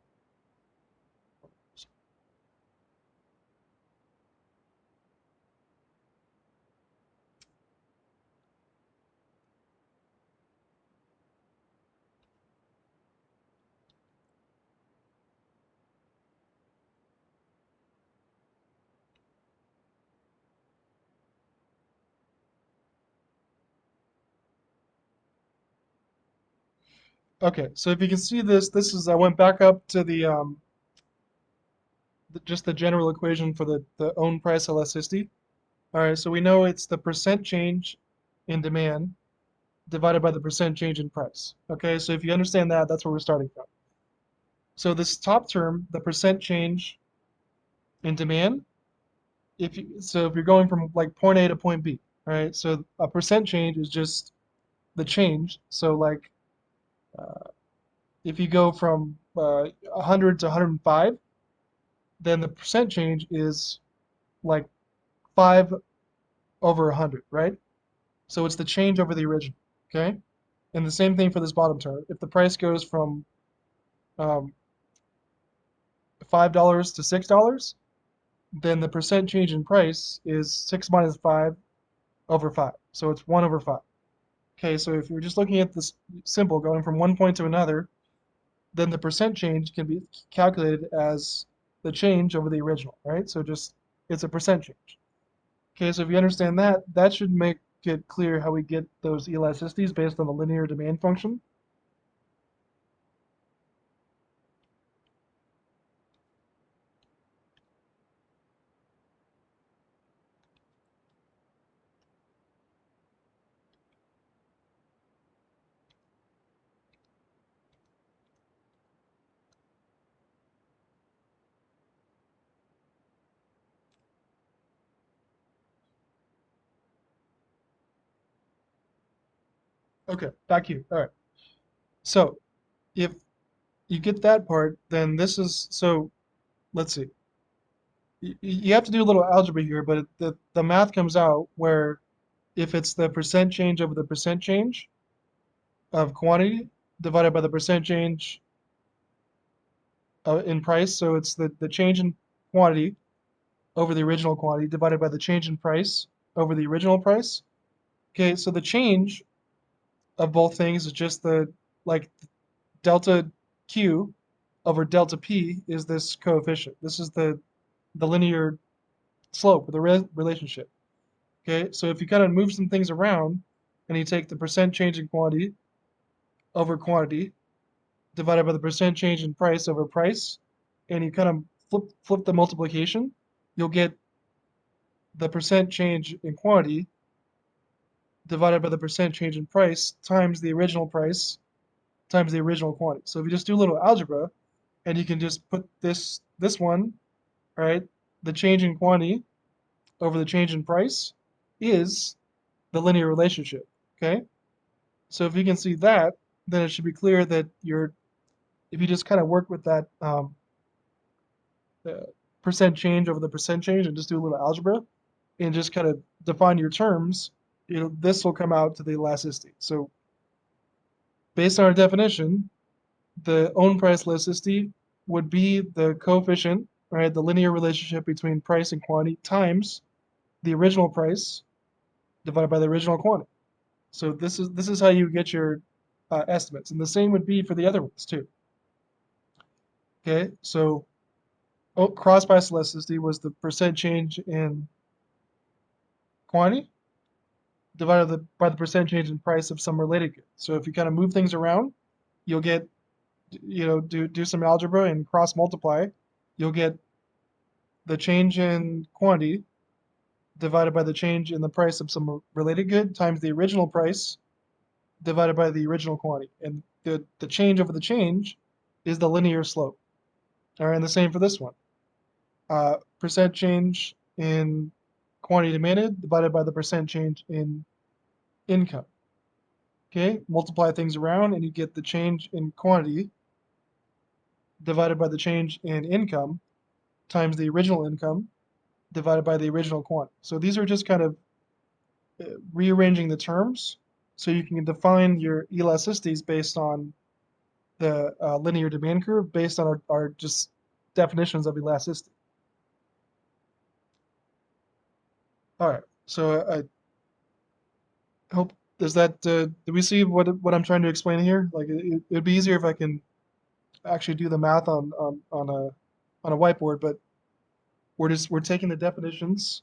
okay, so if you can see this, this is I went back up to just the general equation for the own price elasticity. All right, so we know it's the percent change in demand divided by the percent change in price. Okay, so if you understand that, that's where we're starting from. So this top term, the percent change in demand, if you're going from like point A to point B, right? So a percent change is just the change. So like if you go from 100 to 105, then the percent change is like 5 over 100, right? So it's the change over the original, okay? And the same thing for this bottom term. If the price goes from um, $5 to $6, then the percent change in price is 6 minus 5 over 5. So it's 1 over 5. Okay, so if you're just looking at this simple, going from one point to another, then the percent change can be calculated as the change over the original, right? So just, it's a percent change. Okay, so if you understand that, that should make it clear how we get those elasticities based on the linear demand function. Okay, back here. All right. So if you get that part, then this is, so let's see. You have to do a little algebra here, but the math comes out where if it's the percent change over the percent change of quantity divided by the percent change in price, so it's the change in quantity over the original quantity divided by the change in price over the original price. Okay, so the change of both things is just the, like, delta Q over delta P is this coefficient. This is the linear slope, or the relationship. Okay, so if you kind of move some things around and you take the percent change in quantity over quantity divided by the percent change in price over price, and you kind of flip the multiplication, you'll get the percent change in quantity divided by the percent change in price times the original price times the original quantity. So if you just do a little algebra, and you can just put this one, right? The change in quantity over the change in price is the linear relationship. Okay? So if you can see that, then it should be clear that if you just kind of work with that uh, percent change over the percent change and just do a little algebra and just kind of define your terms, this will come out to the elasticity. So based on our definition, the own price elasticity would be the coefficient, right, the linear relationship between price and quantity times the original price divided by the original quantity. So this is how you get your estimates, and the same would be for the other ones too. Okay, so cross price elasticity was the percent change in quantity divided by the percent change in price of some related good. So if you kind of move things around, you'll get, do some algebra and cross multiply, you'll get the change in quantity divided by the change in the price of some related good times the original price divided by the original quantity. And the change over the change is the linear slope. All right, and the same for this one. Percent change in quantity demanded divided by the percent change in income. Okay, multiply things around and you get the change in quantity divided by the change in income times the original income divided by the original quantity. So these are just kind of rearranging the terms so you can define your elasticities based on the linear demand curve based on our just definitions of elasticity. All right, so I hope, does that, do we see what I'm trying to explain here? Like it'd be easier if I can actually do the math on a whiteboard, but we're taking the definitions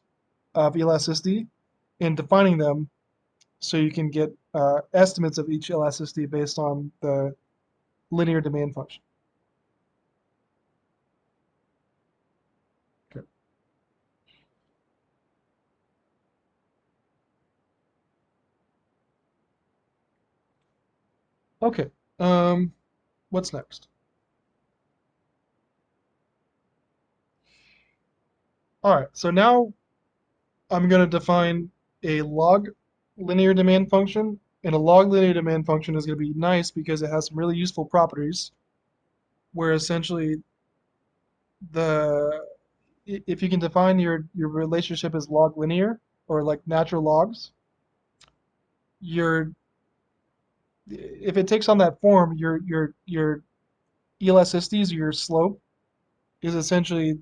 of elasticity and defining them so you can get estimates of each elasticity based on the linear demand function. Okay. What's next? All right. So now I'm going to define a log linear demand function, and a log linear demand function is going to be nice because it has some really useful properties where essentially the if you can define your relationship as log linear or like natural logs, your if it takes on that form, your elasticities, your slope is essentially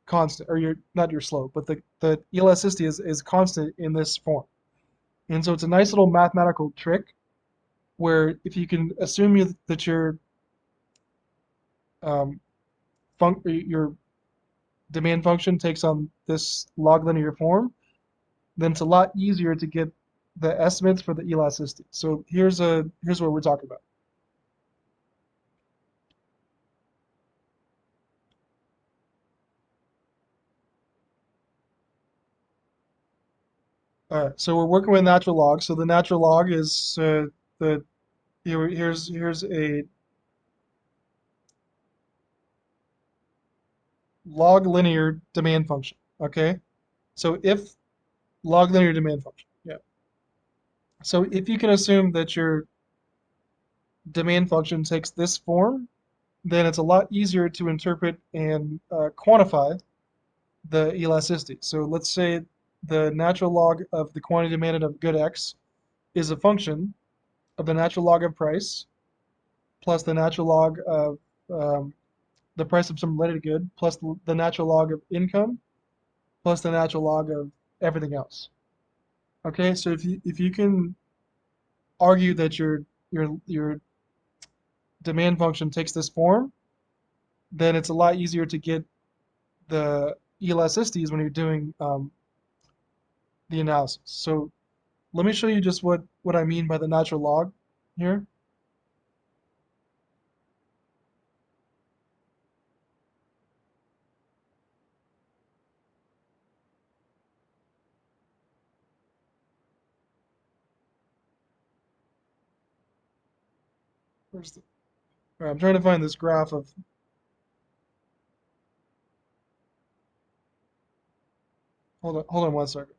constant, or your not your slope, but the elasticity is constant in this form. And so it's a nice little mathematical trick where if you can assume that um, your demand function takes on this log linear form, then it's a lot easier to get the estimates for the elasticity. So here's what we're talking about. All right, so we're working with natural log. So the natural log is the here's a log linear demand function. Okay, so if log linear demand function, yeah. So if you can assume that your demand function takes this form, then it's a lot easier to interpret and quantify the elasticity. So let's say the natural log of the quantity demanded of good X is a function of the natural log of price plus the natural log of um, the price of some related good plus the natural log of income plus the natural log of everything else. Okay, so if you can argue that your demand function takes this form, then it's a lot easier to get the elasticities when you're doing the analysis. So let me show you just what I mean by the natural log here. Where's the, all right, I'm trying to find this graph of, hold on one second.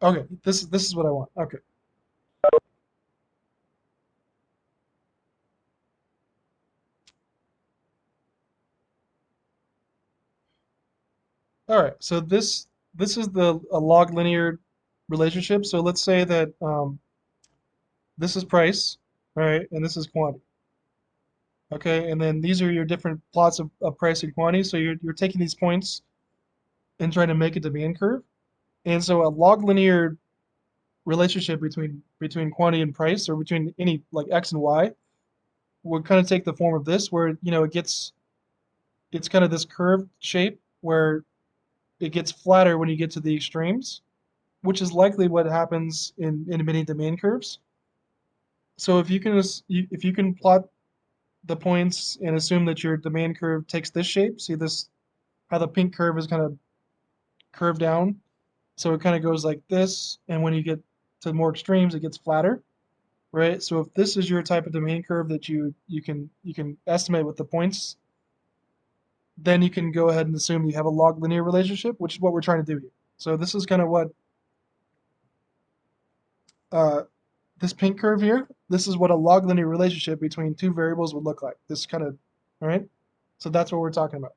Okay, this is what I want. Okay. All right, so this is the a log linear relationship. So let's say that this is price, all right, and this is quantity. Okay, and then these are your different plots of price and quantity. So you're taking these points and trying to make a demand curve. And so a log linear relationship between quantity and price, or between any like X and Y, would kind of take the form of this, where it's kind of this curved shape where it gets flatter when you get to the extremes, which is likely what happens in many demand curves. So if you can plot the points and assume that your demand curve takes this shape, see this how the pink curve is kind of curved down, so it kind of goes like this, and when you get to more extremes, it gets flatter, right? So if this is your type of demand curve that you can estimate with the points, then you can go ahead and assume you have a log linear relationship, which is what we're trying to do here. So this is kind of what uh, this pink curve here. This is what a log linear relationship between two variables would look like. This kind of, all right? So that's what we're talking about.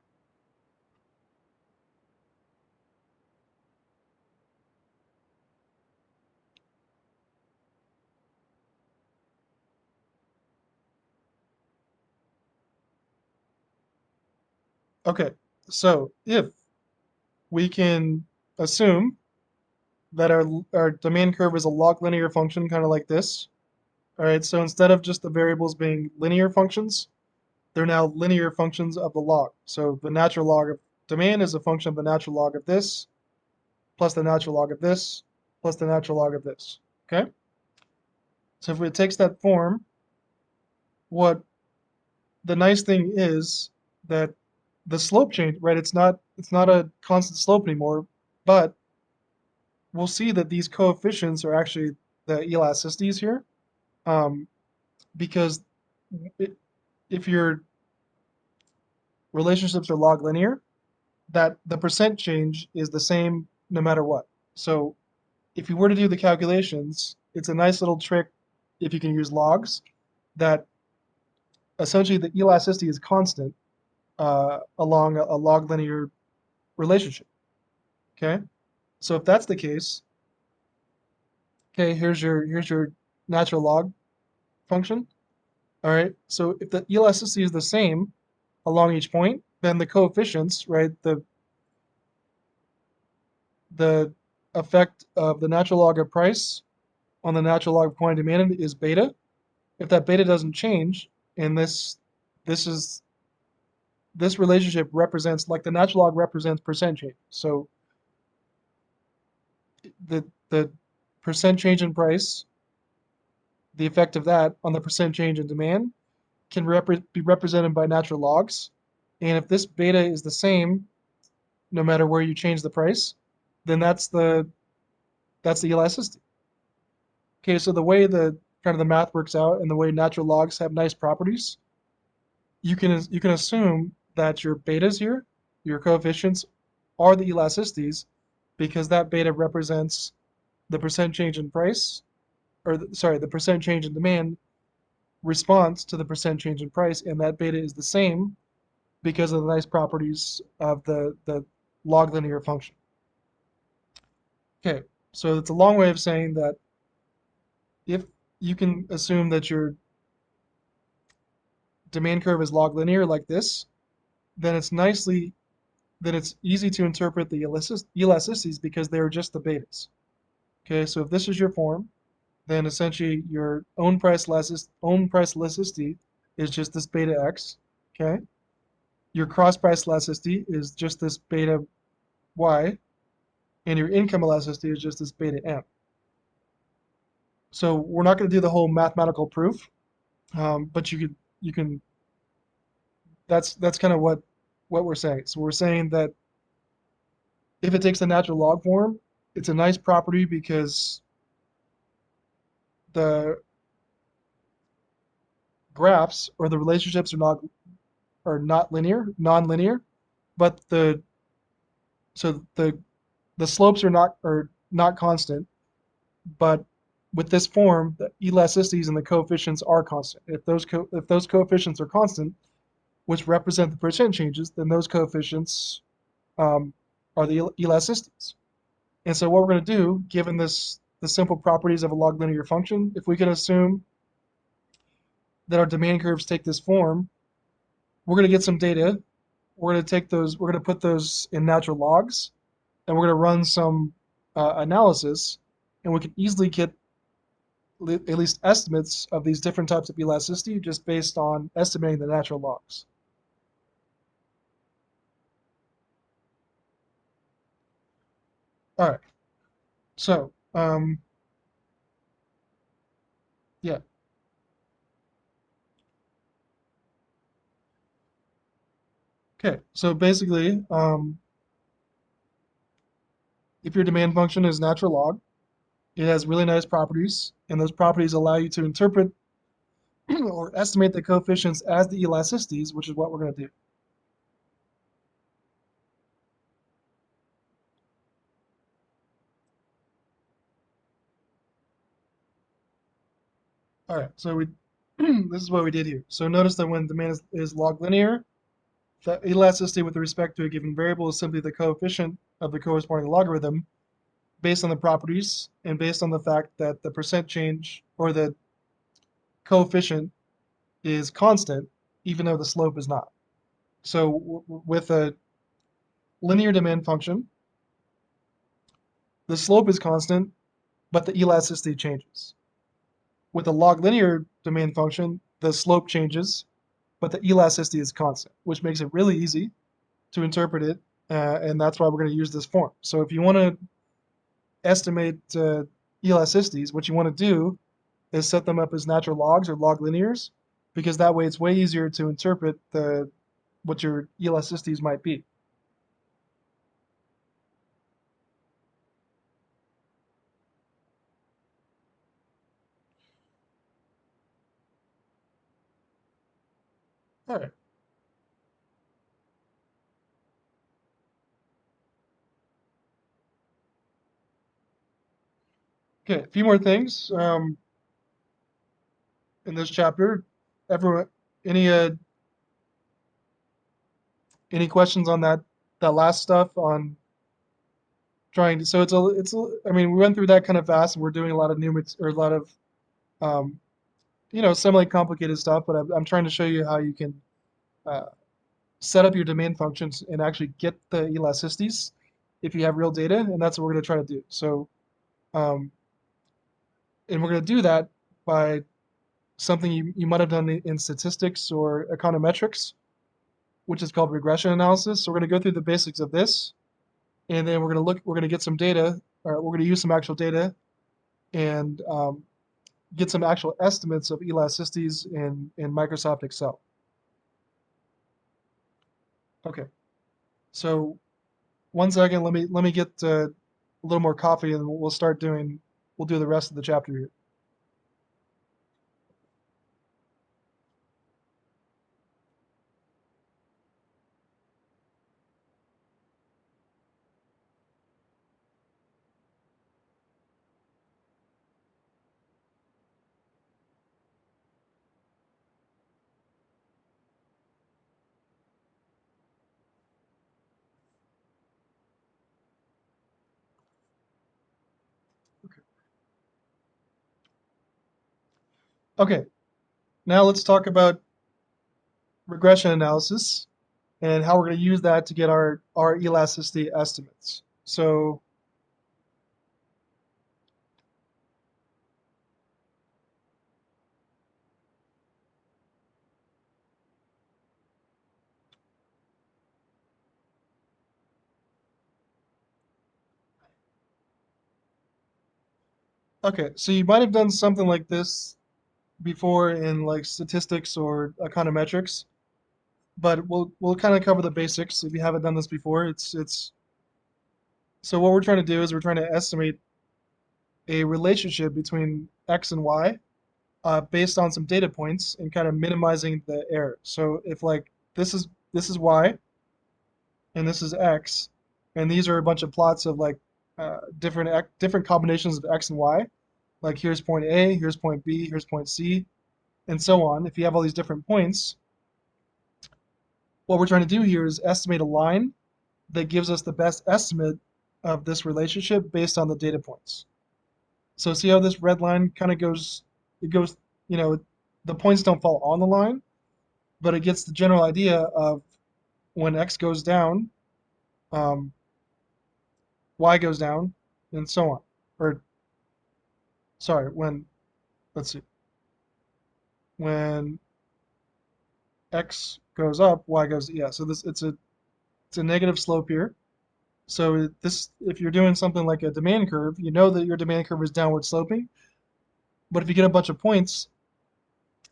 Okay, so if we can assume that our demand curve is a log linear function, kind of like this. All right, so instead of just the variables being linear functions, they're now linear functions of the log. So the natural log of demand is a function of the natural log of this, plus the natural log of this, plus the natural log of this. Okay? So if it takes that form, what the nice thing is that the slope change, right? It's not a constant slope anymore. But we'll see that these coefficients are actually the elasticities here, um, because it, if your relationships are log linear, that the percent change is the same no matter what. So if you were to do the calculations, it's a nice little trick if you can use logs that essentially the elasticity is constant along a log linear relationship. Okay, so if that's the case, okay, here's your natural log function. All right, so if the elasticity is the same along each point, then the coefficients, right, the effect of the natural log of price on the natural log of quantity demanded is beta. If that beta doesn't change, and this is this relationship represents, like, the natural log represents percent change. So the percent change in price, the effect of that on the percent change in demand can be represented by natural logs. And if this beta is the same no matter where you change the price, then that's the elasticity. Okay, so the way the kind of the math works out and the way natural logs have nice properties, you can assume that your betas here, your coefficients, are the elasticities because that beta represents the percent change in price, or sorry, the percent change in demand response to the percent change in price, and that beta is the same because of the nice properties of the log linear function. Okay, so it's a long way of saying that if you can assume that your demand curve is log linear like this, then it's easy to interpret the elasticities because they're just the betas. Okay, so if this is your form, then essentially your own price elasticity is just this beta x. Okay, your cross price elasticity is just this beta y, and your income elasticity is just this beta m. So we're not going to do the whole mathematical proof, but you can that's kind of what we're saying. So we're saying that if it takes the natural log form, it's a nice property because the graphs or the relationships are not linear, non-linear, but the slopes are not constant, but with this form, the elasticities and the coefficients are constant. If those coefficients are constant, which represent the percent changes, then those coefficients are the elasticities. And so what we're going to do, given the simple properties of a log linear function, if we can assume that our demand curves take this form, we're going to get some data. We're going to put those in natural logs, and we're going to run some analysis, and we can easily get at least estimates of these different types of elasticity just based on estimating the natural logs. All right, so yeah, okay. So basically, if your demand function is natural log, it has really nice properties, and those properties allow you to interpret or estimate the coefficients as the elasticities, which is what we're going to do. All right, so this is what we did here. So notice that when demand is log linear, the elasticity with respect to a given variable is simply the coefficient of the corresponding logarithm based on the properties and based on the fact that the percent change or the coefficient is constant, even though the slope is not. So with a linear demand function, the slope is constant, but the elasticity changes. With a log linear demand function, the slope changes, but the elasticity is constant, which makes it really easy to interpret it, and that's why we're going to use this form. So if you want to estimate elasticities, what you want to do is set them up as natural logs or log linears, because that way it's way easier to interpret what your elasticities might be. All right. Okay, a few more things in this chapter. Everyone, any uh, any questions on that last stuff on trying to? So I mean, we went through that kind of fast, and we're doing a lot of or a lot of um, semi-complicated stuff. But I'm trying to show you how you can uh, set up your domain functions and actually get the elasticities if you have real data, and that's what we're going to try to do. So, um, and we're going to do that by something you might have done in statistics or econometrics, which is called regression analysis. So we're going to go through the basics of this, and then we're going to get some data, or we're going to use some actual data and get some actual estimates of elasticities in Microsoft Excel. Okay, so one second, let me get a little more coffee, and we'll do the rest of the chapter here. Okay, now let's talk about regression analysis and how we're going to use that to get our elasticity estimates. So okay, so you might have done something like this before in like statistics or econometrics, but we'll kind of cover the basics if you haven't done this before. It's so what we're trying to do is we're trying to estimate a relationship between x and y based on some data points and kind of minimizing the error. So if like this is y and this is x, and these are a bunch of plots of like different combinations of x and y. Like here's point A, here's point B, here's point C, and so on. If you have all these different points, what we're trying to do here is estimate a line that gives us the best estimate of this relationship based on the data points. So see how this red line kind of goes, it goes, you know, the points don't fall on the line, but it gets the general idea of when x goes down, um, y goes down, and so on. Or, sorry, let's see, when x goes up, y goes, yeah, so it's a negative slope here. So this, if you're doing something like a demand curve, you know that your demand curve is downward sloping. But if you get a bunch of points,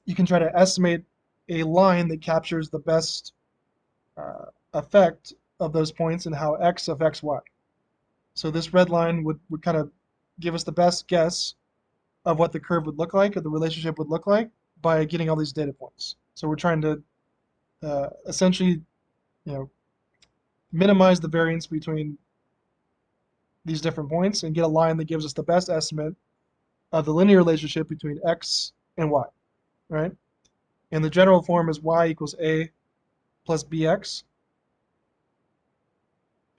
you can try to estimate a line that captures the best effect of those points and how x affects y. So this red line would kind of give us the best guess of what the curve would look like or the relationship would look like by getting all these data points. So we're trying to essentially, you know, minimize the variance between these different points and get a line that gives us the best estimate of the linear relationship between x and y, right? And the general form is y equals a plus bx.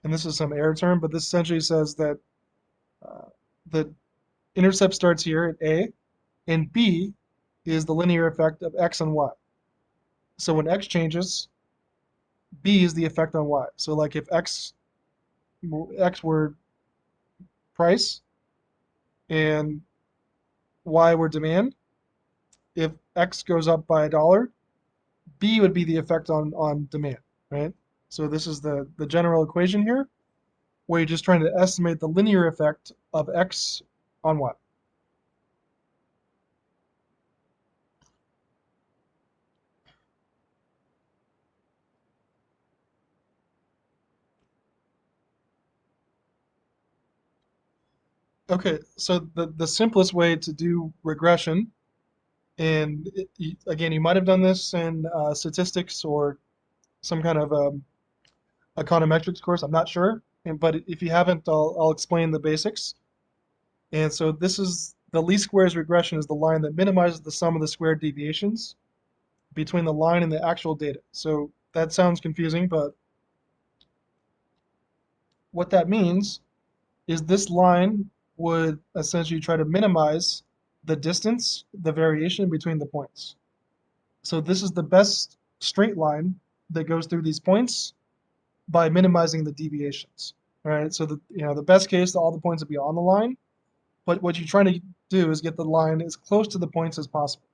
And this is some error term, but this essentially says that uh, the intercept starts here at a, and b is the linear effect of x on y. So when x changes, b is the effect on y. So like if x were price and y were demand, if x goes up by $1, b would be the effect on demand, right? So this is the general equation here, where you're just trying to estimate the linear effect of x on y. Okay, so the simplest way to do regression And again, you might have done this in statistics or some kind of econometrics course. I'm not sure, but if you haven't, I'll explain the basics. And so this is the least squares regression is the line that minimizes the sum of the squared deviations between the line and the actual data. So that sounds confusing, but what that means is this line would essentially try to minimize the distance, the variation between the points. So this is the best straight line that goes through these points by minimizing the deviations. All right, so the best case, all the points would be on the line, but what you're trying to do is get the line as close to the points as possible.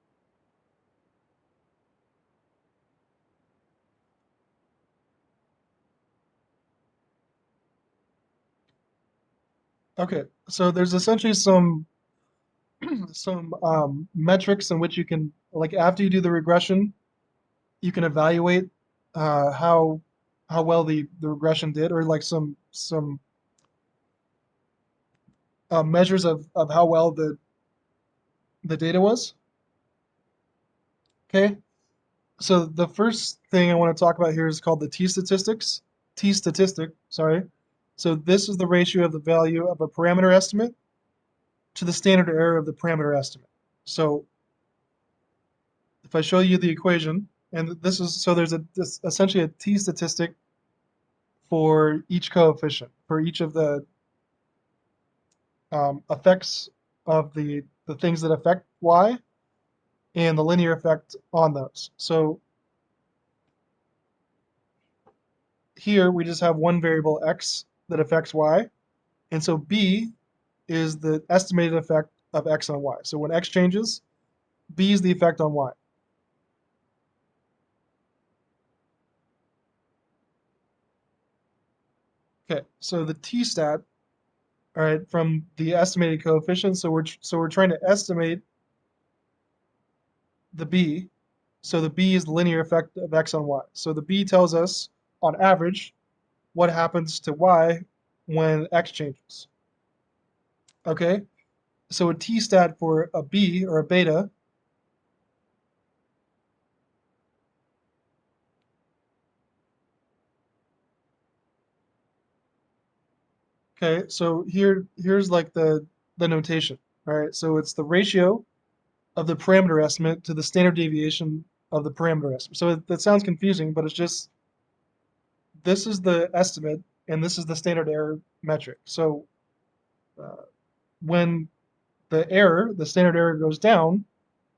Okay, so there's essentially some metrics in which you can, like, after you do the regression, you can evaluate how well the regression did, or like some measures of how well the data was. Okay, so the first thing I want to talk about here is called the T statistic, sorry. So this is the ratio of the value of a parameter estimate to the standard error of the parameter estimate. So if I show you the equation, and this is, so there's this essentially a T statistic for each coefficient, for each of the effects of the things that affect y and the linear effect on those. So here we just have one variable x that affects y, and so b is the estimated effect of x on y. So when x changes, b is the effect on y. Okay, so the t-stat, all right, from the estimated coefficient, so we're trying to estimate the b. So the b is the linear effect of x on y. So the b tells us, on average, what happens to y when x changes. Okay, so a t-stat for a b or a beta, okay, so here's like the notation. All right, so it's the ratio of the parameter estimate to the standard deviation of the parameter estimate. So that sounds confusing, but it's just this is the estimate and this is the standard error metric. So uh, when the standard error goes down,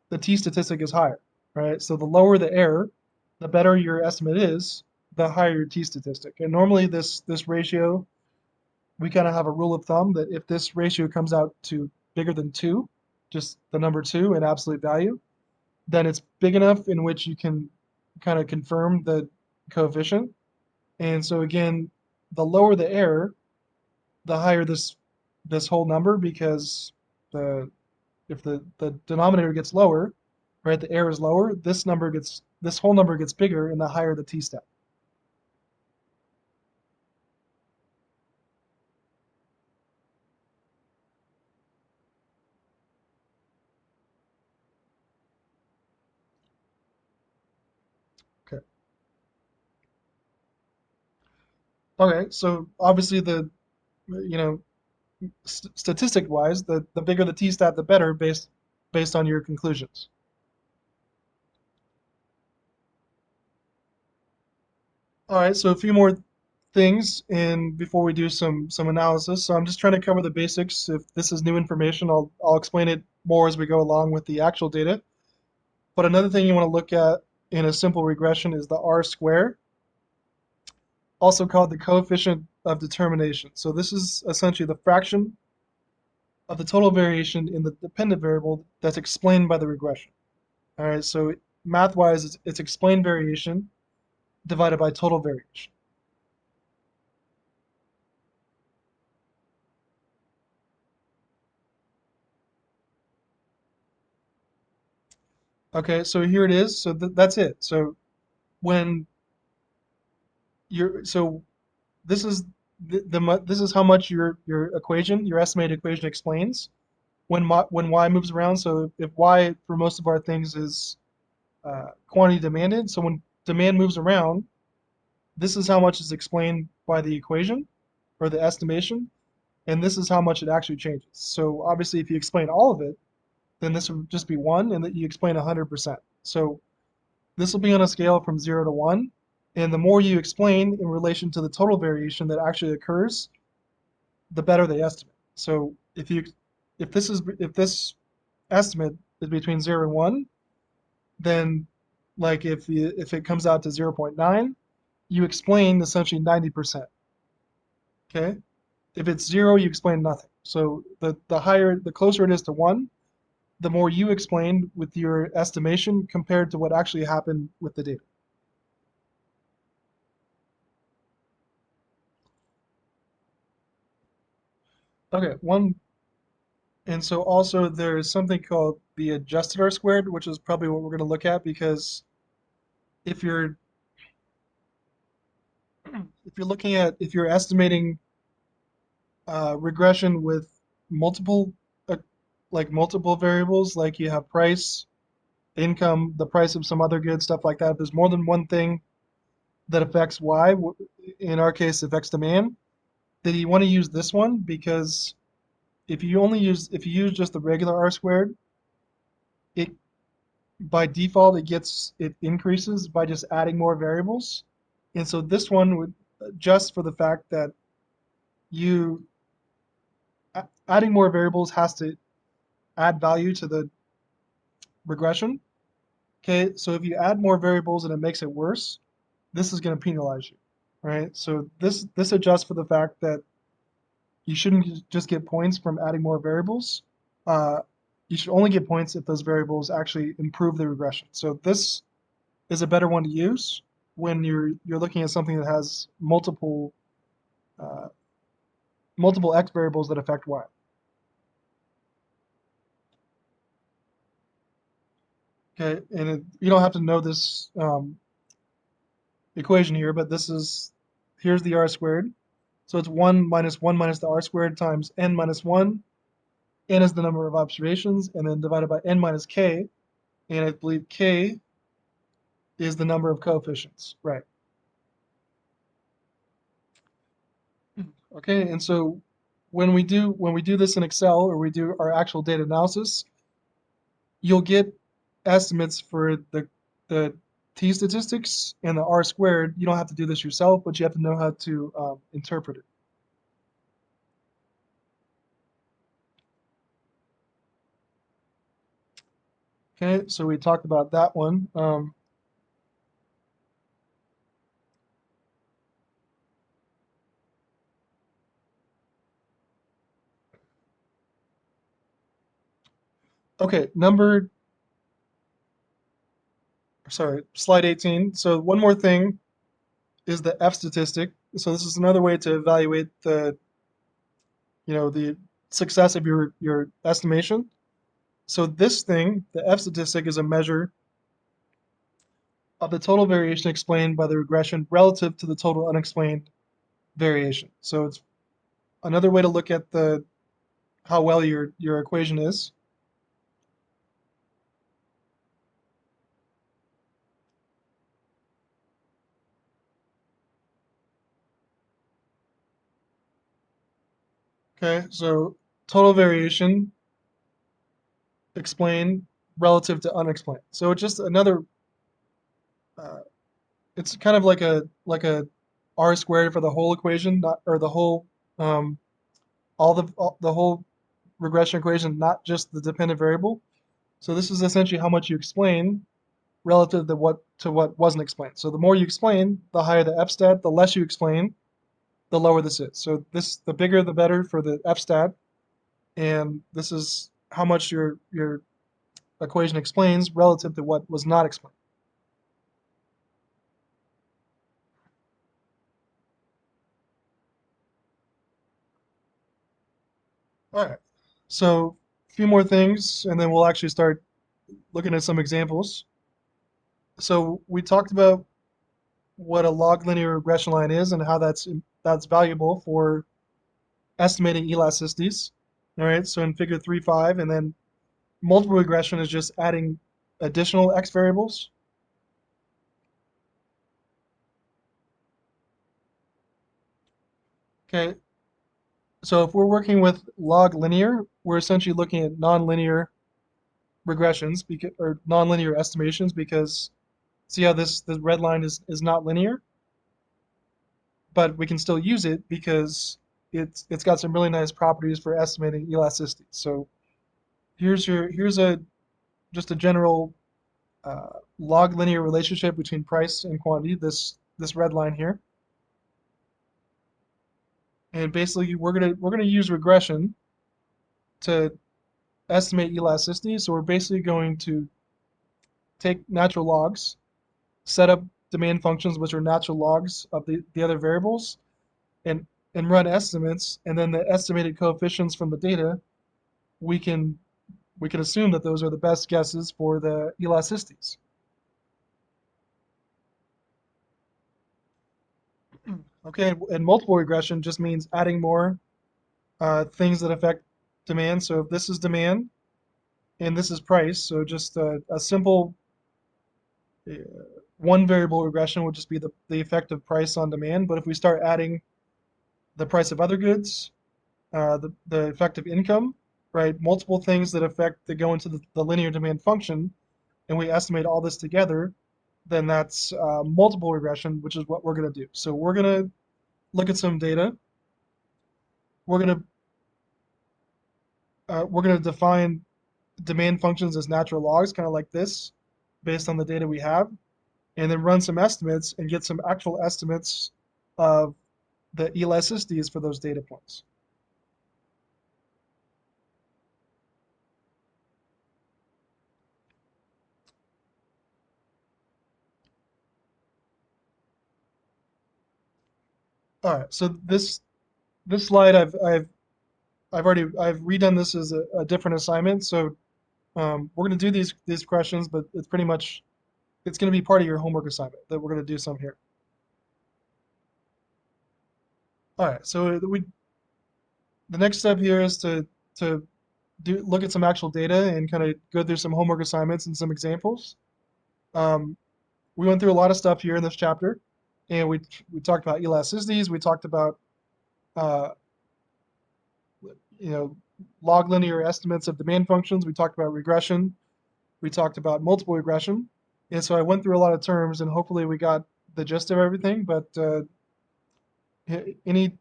the t statistic is higher, right? So the lower the error, the better your estimate is, the higher your t statistic. And normally this ratio, we kind of have a rule of thumb that if this ratio comes out to bigger than 2, just the number 2 in absolute value, then it's big enough in which you can kind of confirm the coefficient. And so again, the lower the error, the higher this whole number, because the if the denominator gets lower, right, the error is lower, this whole number gets bigger, and the higher the t-stat. Okay. Okay, so obviously you know, statistic wise, the bigger the t-stat, the better, based on your conclusions. All right, so a few more things and before we do some analysis. So I'm just trying to cover the basics. If this is new information, I'll explain it more as we go along with the actual data. But another thing you want to look at in a simple regression is the R square, also called the coefficient of determination. So this is essentially the fraction of the total variation in the dependent variable that's explained by the regression. All right, so math-wise, it's explained variation divided by total variation. Okay, so here it is. So that's it. So when you're so this is this is how much your equation, your estimated equation explains. when y moves around. So if y for most of our things is quantity demanded, so when demand moves around, this is how much is explained by the equation or the estimation, and this is how much it actually changes. So obviously, if you explain all of it, then this would just be 1, and that you explain 100%. So this will be on a scale from 0 to 1, and the more you explain in relation to the total variation that actually occurs, the better the estimate. So if this estimate is between 0 and 1, then like if it comes out to 0.9, you explain essentially 90%. Okay? If it's 0, you explain nothing. So the closer it is to 1, the more you explain with your estimation compared to what actually happened with the data. Okay, and so also there's something called the adjusted R squared, which is probably what we're going to look at, because if you're if you're estimating regression with multiple uh, multiple variables, like you have price, income, the price of some other good stuff like that. If there's more than one thing that affects y, in our case affects demand, then you want to use this one, because if you use just the regular R squared, it by default it increases by just adding more variables. And so this one would adjust for the fact that you adding more variables has to add value to the regression. Okay, so if you add more variables and it makes it worse, this is going to penalize you, right? So this adjusts for the fact that you shouldn't just get points from adding more variables. Uh, you should only get points if those variables actually improve the regression. So this is a better one to use when you're looking at something that has uh, multiple x variables that affect y. Okay, and you don't have to know this equation here, but here's the r squared. So it's 1 minus the r squared times n minus 1. N is the number of observations, and then divided by n minus k, and I believe k is the number of coefficients, right? Okay, and so when we do this in Excel, or we do our actual data analysis, you'll get estimates for the t statistics and the r squared. You don't have to do this yourself, but you have to know how to interpret it. Okay, so we talked about that one. Okay, slide 18. So one more thing is the F statistic. So this is another way to evaluate the success of your estimation. So this thing, the F statistic, is a measure of the total variation explained by the regression relative to the total unexplained variation. So it's another way to look at the how well your equation is. Okay, so total variation explained relative to unexplained. So it's just another. Uh, it's kind of like a r squared for the whole equation, not or the whole the whole regression equation, not just the dependent variable. So this is essentially how much you explain relative to what wasn't explained. So the more you explain, the higher the f stat. The less you explain, the lower this is. So the bigger the better for the f stat, and this is how much your equation explains relative to what was not explained. All right. So a few more things, and then we'll actually start looking at some examples. So we talked about what a log linear regression line is and how that's valuable for estimating elasticities. All right, so in figure 3.5, and then multiple regression is just adding additional x variables. Okay, so if we're working with log linear, we're essentially looking at nonlinear regressions or nonlinear estimations because see how the red line is not linear, but we can still use it because it's got some really nice properties for estimating elasticity. So here's a just a general log linear relationship between price and quantity. This red line here, and basically we're gonna use regression to estimate elasticity. So we're basically going to take natural logs, set up demand functions which are natural logs of the other variables, and and run estimates, and then the estimated coefficients from the data, we can we can assume that those are the best guesses for the elasticities. Okay, and multiple regression just means adding more things that affect demand. So if this is demand and this is price, so just a simple uh, one variable regression would just be the effect of price on demand. But if we start adding the price of other goods, the effect of income, right, multiple things that go into the linear demand function, and we estimate all this together, then that's multiple regression, which is what we're going to do. So we're going to look at some data. We're going to define demand functions as natural logs, kind of like this, based on the data we have, and then run some estimates and get some actual estimates of the elasticities for those data points. All right, so this slide I've redone this as a different assignment. So we're going to do these questions, but it's pretty much it's going to be part of your homework assignment that we're going to do some here. All right, so the next step here is to look at some actual data and kind of go through some homework assignments and some examples. Um, we went through a lot of stuff here in this chapter, and we talked about elasticities. We talked about uh, you know log linear estimates of demand functions. We talked about regression. We talked about multiple regression. And so I went through a lot of terms, and hopefully we got the gist of everything. But any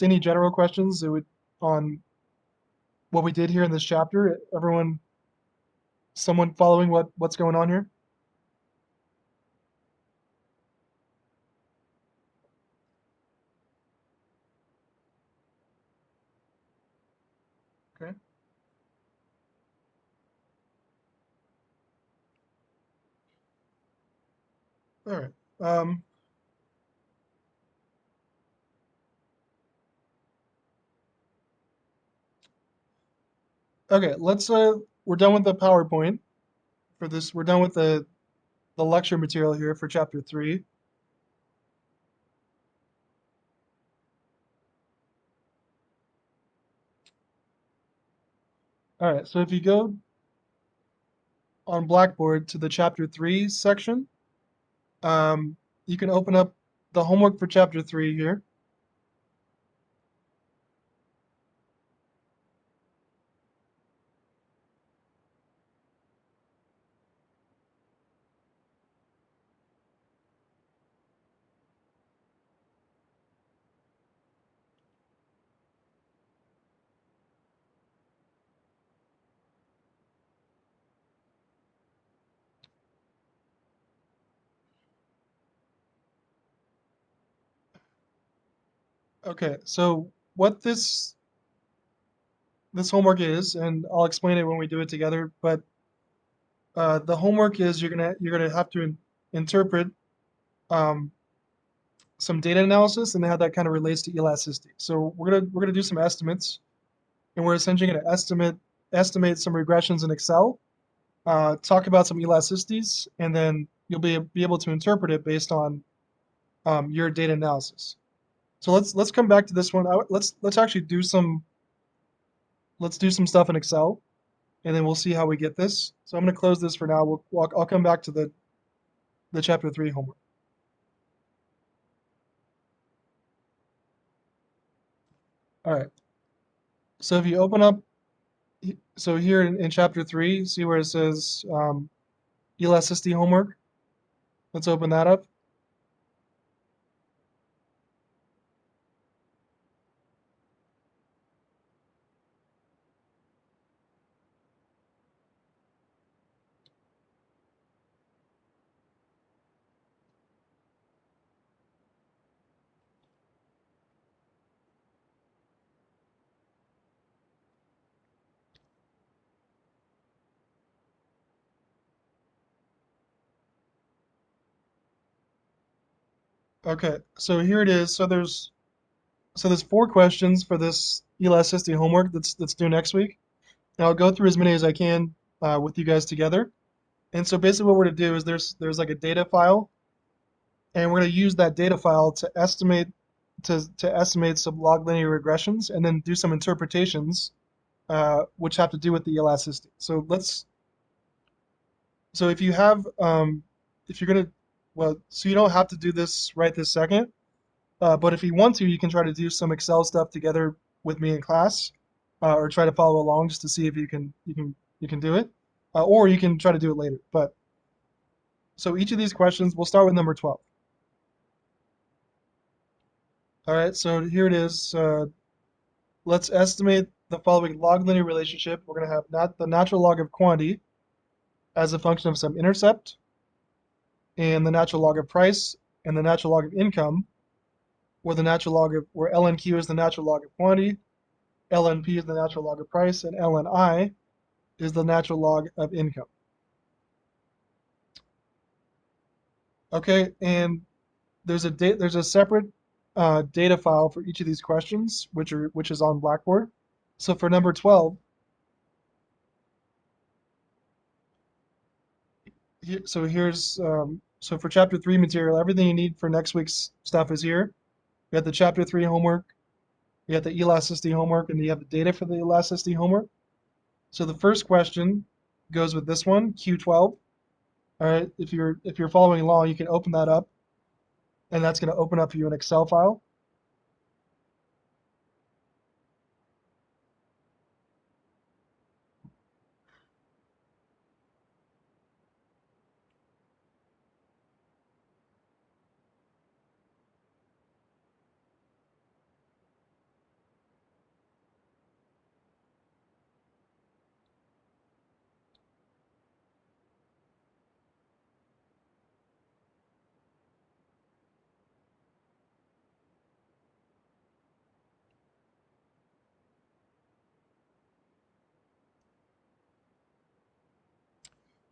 any general questions on what we did here in this chapter? Everyone, someone following what's going on here? Okay. All right. Okay. We're done with the PowerPoint for this. We're done with the lecture material here for chapter 3. All right. So if you go on Blackboard to the chapter 3 section, um, you can open up the homework for chapter 3 here. Okay. So what this homework is, and I'll explain it when we do it together. But the homework is you're gonna have to interpret um, some data analysis and how that kind of relates to elasticity. So we're gonna do some estimates, and we're essentially gonna estimate some regressions in Excel, talk about some elasticities, and then you'll be able to interpret it based on your data analysis. So let's come back to this one. Let's actually do some let's do some stuff in Excel, and then we'll see how we get this. So I'm going to close this for now. I'll come back to the chapter 3 homework. All right. So if you open up, so here in chapter 3, see where it says elasticity homework? Let's open that up. Okay, so here it is. So there's 4 questions for this elasticity homework that's due next week. And I'll go through as many as I can with you guys together. And so basically what we're going to do is there's like a data file, and we're going to use that data file to estimate some log linear regressions and then do some interpretations which have to do with the elasticity. So if you have if you're going to well, so you don't have to do this right this second. But if you want to, you can try to do some Excel stuff together with me in class, or try to follow along just to see if you can do it, or you can try to do it later. But so each of these questions, we'll start with number 12. All right, so here it is. Let's estimate the following log linear relationship. We're going to have not the natural log of quantity as a function of some intercept, and the natural log of price, and the natural log of income, where ln q is the natural log of quantity, ln p is the natural log of price, and ln I is the natural log of income. Okay, and there's a separate data file for each of these questions, which is on Blackboard. So for number 12, so for chapter 3 material, everything you need for next week's stuff is here. You got the chapter 3 homework, you got the elasticity homework, and you have the data for the elasticity homework. So the first question goes with this one, Q12. All right, if you're following along, you can open that up, and that's going to open up for you an Excel file.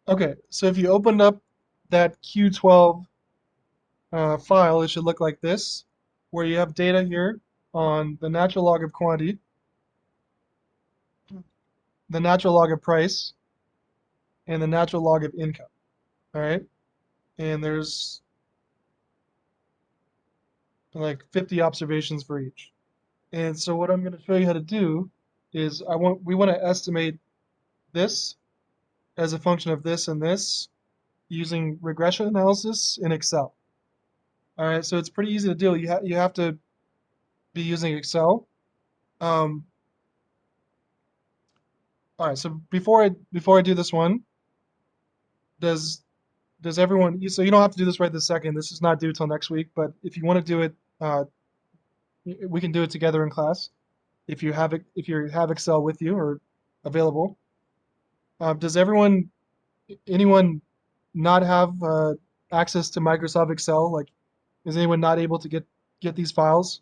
Okay, so if you opened up that Q12 file, it should look like this, where you have data here on the natural log of quantity, the natural log of price, and the natural log of income. All right, and there's like 50 observations for each. And so what I'm going to show you how to do is we want to estimate this as a function of this and this using regression analysis in Excel. All right, so it's pretty easy to do. You have to be using Excel. Um, all right, so before I do this one, does does everyone? So you don't have to do this right this second. This is not due till next week. But if you want to do it, we can do it together in class. If you have Excel with you or available. Does anyone not have access to Microsoft Excel? Like, is anyone not able to get these files?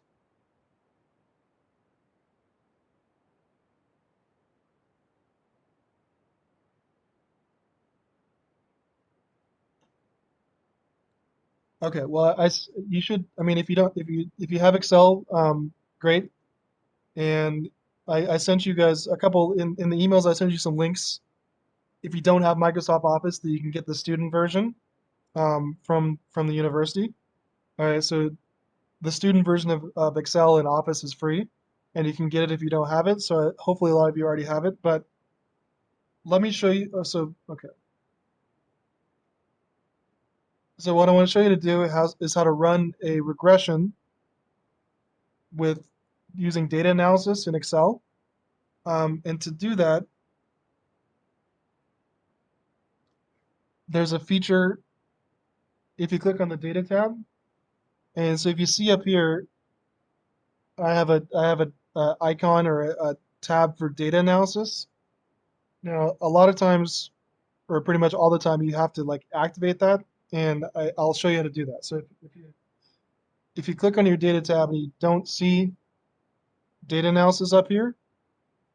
Okay, well, you should. I mean, if you don't, if you have Excel, great. And I sent you guys a couple in the emails. I sent you some links. If you don't have Microsoft Office, that you can get the student version from the university. All right, so the student version of Excel and Office is free. and you can get it if you don't have it. So hopefully a lot of you already have it, but let me show you. Okay. So what I want to show you to do is how to run a regression with using data analysis in Excel. And to do that, there's a feature if you click on the data tab. And so if you see up here, I have a icon or a tab for data analysis. Now, a lot of times, or pretty much all the time, you have to like activate that, and I'll show you how to do that. So if you click on your data tab and you don't see data analysis up here,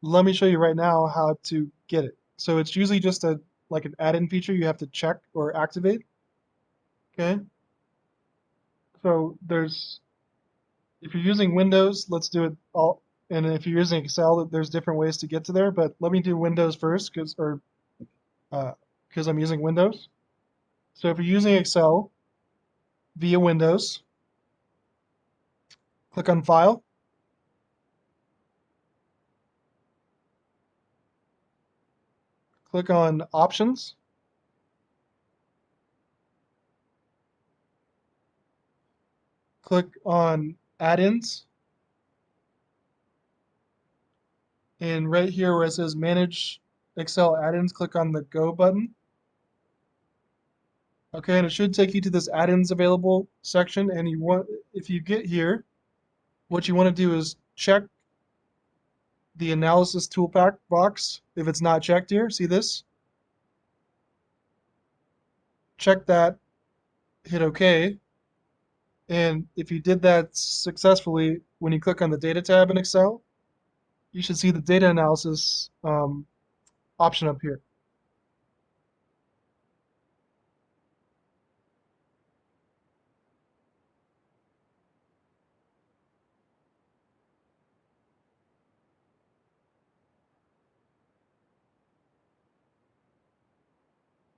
let me show you right now how to get it. So it's usually just a like an add-in feature you have to check or activate. Okay. So if you're using Windows, let's do it all. And if you're using Excel, there's different ways to get to there. But let me do Windows first, because I'm using Windows. So if you're using Excel via Windows, click on File, click on Options, click on Add-ins, and right here where it says Manage Excel Add-ins, click on the Go button. Okay, and it should take you to this add-ins available section. And if you get here, what you want to do is check the analysis toolpack box. If it's not checked here, see this? Check that, hit OK. And if you did that successfully, when you click on the data tab in Excel, you should see the data analysis option up here.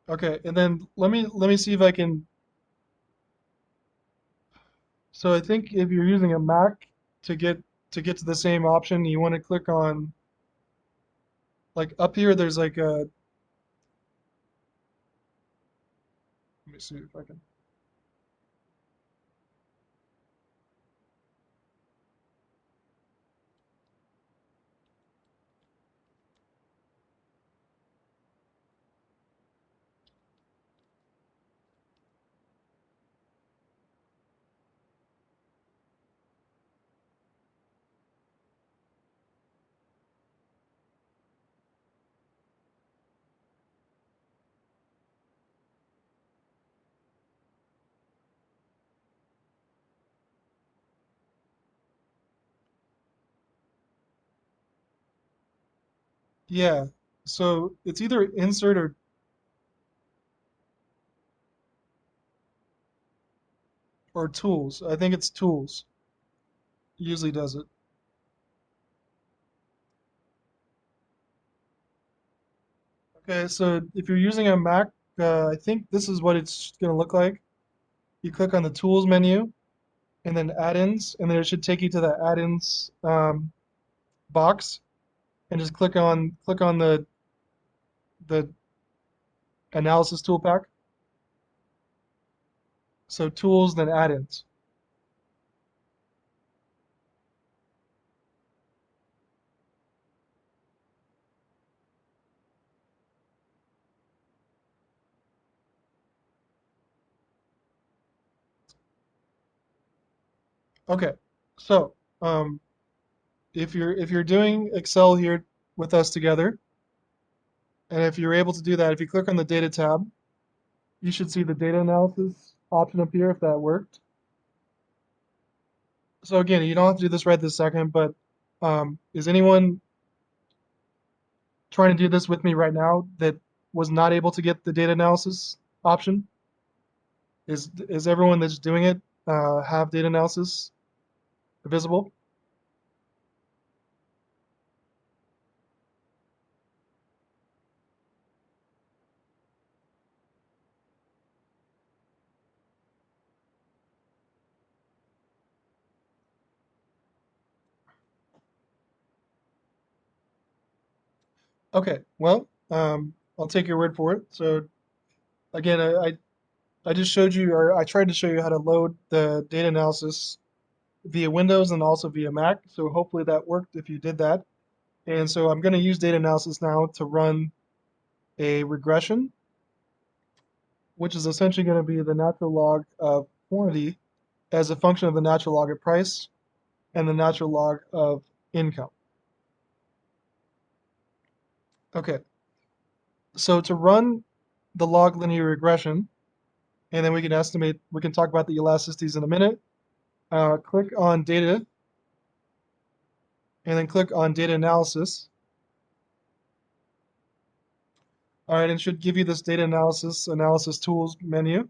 Okay, and then let me see if I can. So I think if you're using a Mac to get to the same option, you want to click on like up here. There's like a. Let me see if I can. Yeah. So it's either insert or tools. I think it's tools. Usually does it. Okay, so if you're using a Mac, I think this is what it's going to look like. You click on the Tools menu, and then Add-ins, and then it should take you to the Add-ins box, and just click on the Analysis tool pack. So Tools, then Add-ins. Okay, so if you're doing Excel here with us together, and if you're able to do that, if you click on the Data tab, you should see the Data Analysis option up here if that worked. So again, you don't have to do this right this second, but is anyone trying to do this with me right now that was not able to get the data analysis option? Is everyone that's doing it have data analysis visible? Okay, well, I'll take your word for it. So again, I just showed you, or I tried to show you how to load the data analysis via Windows and also via Mac. So hopefully that worked if you did that. And so I'm going to use data analysis now to run a regression, which is essentially going to be the natural log of quantity as a function of the natural log of price and the natural log of income. Okay, so to run the log linear regression, and then we can estimate, we can talk about the elasticities in a minute. Click on data, and then click on data analysis. All right, and it should give you this data analysis tools menu,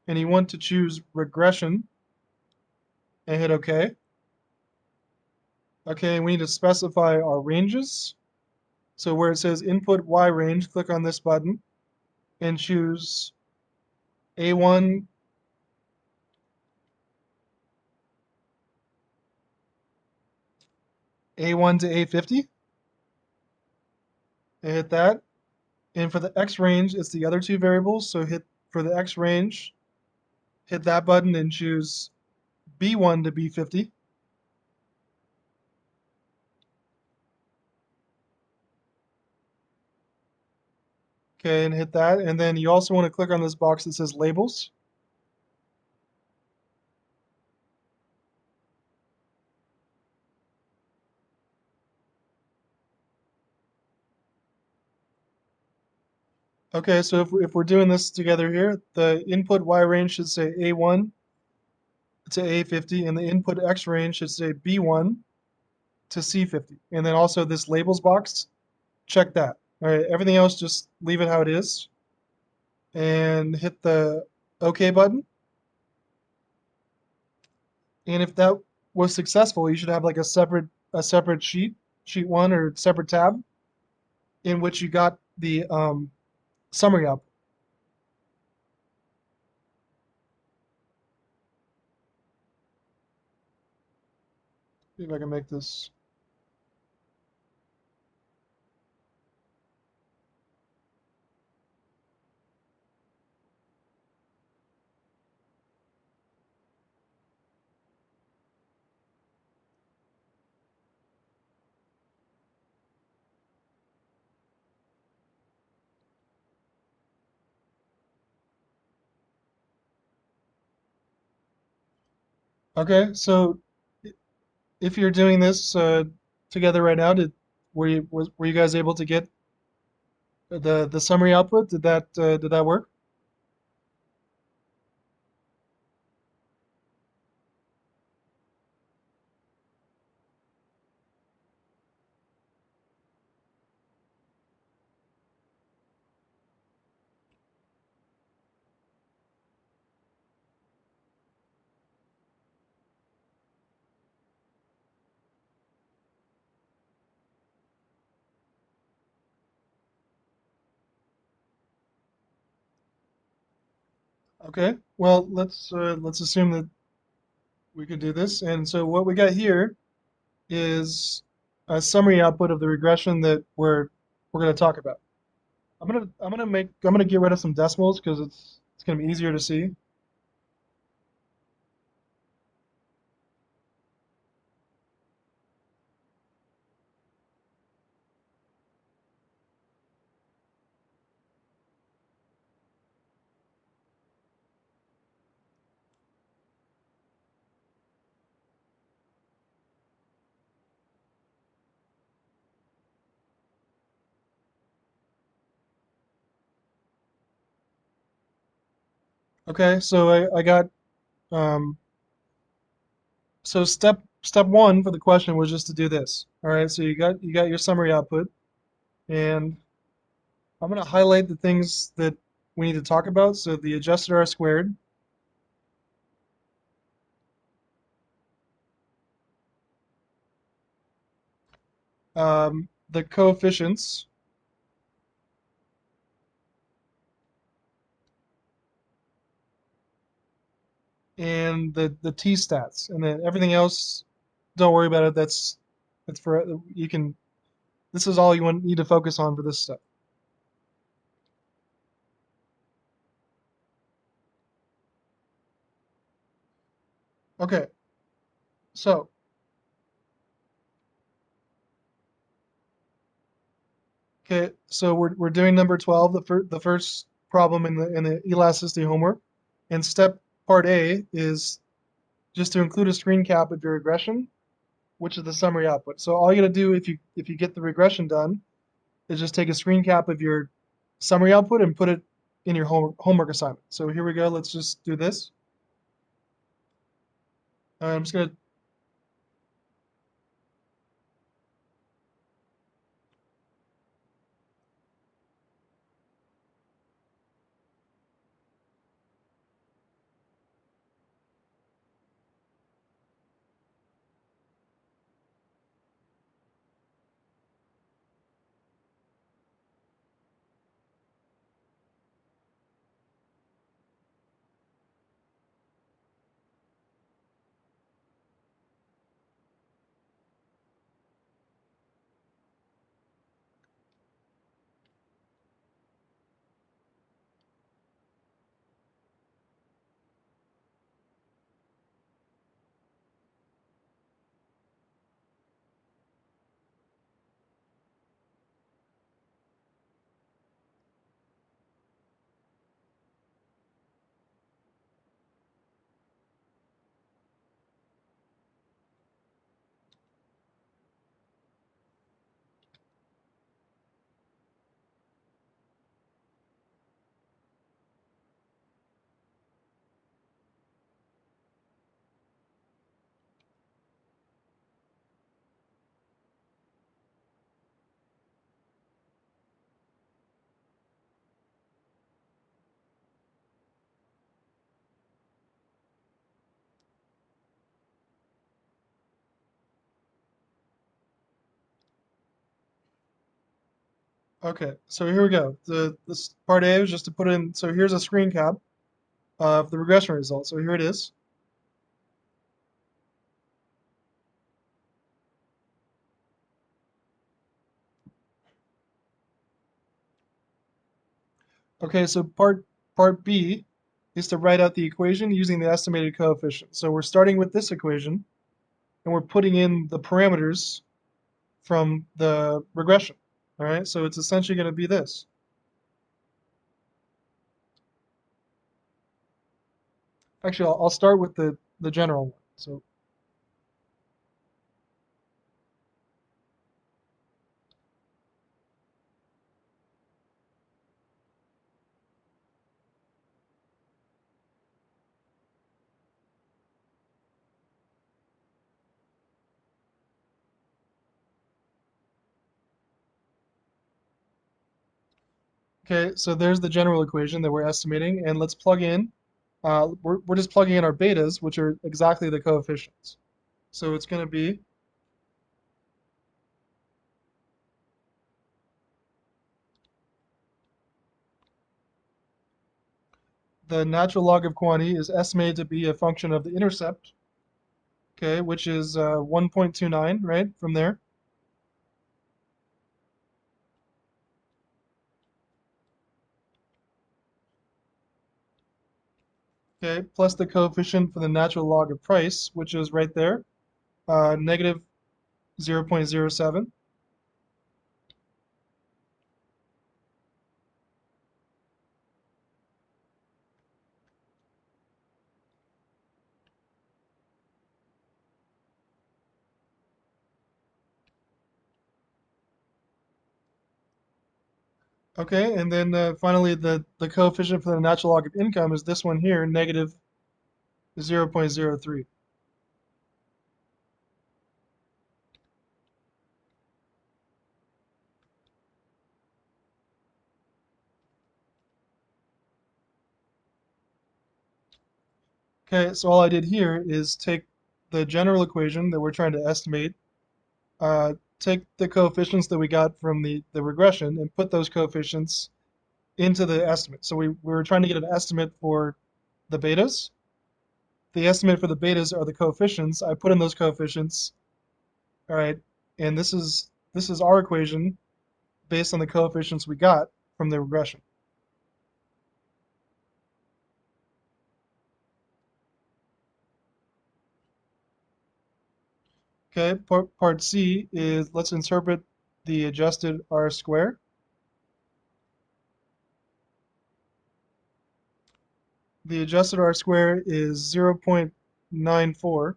and you want to choose regression and hit OK. Okay, we need to specify our ranges. So where it says input Y range, click on this button and choose A1, A1 to A50, and hit that. And for the X range, it's the other two variables. So hit for the X range, hit that button and choose B1 to B50. Okay, and hit that. And then you also want to click on this box that says labels. Okay, so if we're doing this together here, the input Y range should say A1 to A50, and the input X range should say B1 to C50. And then also this labels box, check that. All right, everything else just leave it how it is and hit the OK button. And if that was successful, you should have like a separate sheet one or separate tab in which you got the summary up. See if I can make this. Okay, so if you're doing this together right now, were you guys able to get the summary output? Did that work? Okay. Well, let's assume that we could do this. And so what we got here is a summary output of the regression that we're going to talk about. I'm gonna get rid of some decimals because it's gonna be easier to see. Okay, so I got um, so step one for the question was just to do this. All right, so you got your summary output, and I'm gonna highlight the things that we need to talk about. So the adjusted R squared, the coefficients, and the T stats, and then everything else, don't worry about it. That's for you can This is all you need to focus on for this step. Okay, so we're doing number 12, the first problem in the elasticity homework, and step part A is just to include a screen cap of your regression, which is the summary output. So all you got to do if you get the regression done is just take a screen cap of your summary output and put it in your homework assignment. So here we go. Let's just do this. I'm just gonna. Okay, so here we go. This part A was just to put in. So here's a screen cap of the regression result. So here it is. Okay, so part B is to write out the equation using the estimated coefficient. So we're starting with this equation, and we're putting in the parameters from the regression. All right, so it's essentially going to be this. Actually, I'll start with the general one. So okay, so there's the general equation that we're estimating, and let's plug in. We're just plugging in our betas, which are exactly the coefficients. So it's going to be the natural log of quantity is estimated to be a function of the intercept, okay, which is 1.29, right, from there. Okay, plus the coefficient for the natural log of price, which is right there, negative 0.07. Okay, and then finally the coefficient for the natural log of income is this one here, negative 0.03. Okay, so all I did here is take the general equation that we're trying to estimate, take the coefficients that we got from the regression and put those coefficients into the estimate. So we were trying to get an estimate for the betas. The estimate for the betas are the coefficients. I put in those coefficients, all right, and this is this is our equation based on the coefficients we got from the regression. Okay, part C is let's interpret the adjusted R square. The adjusted R square is 0.94.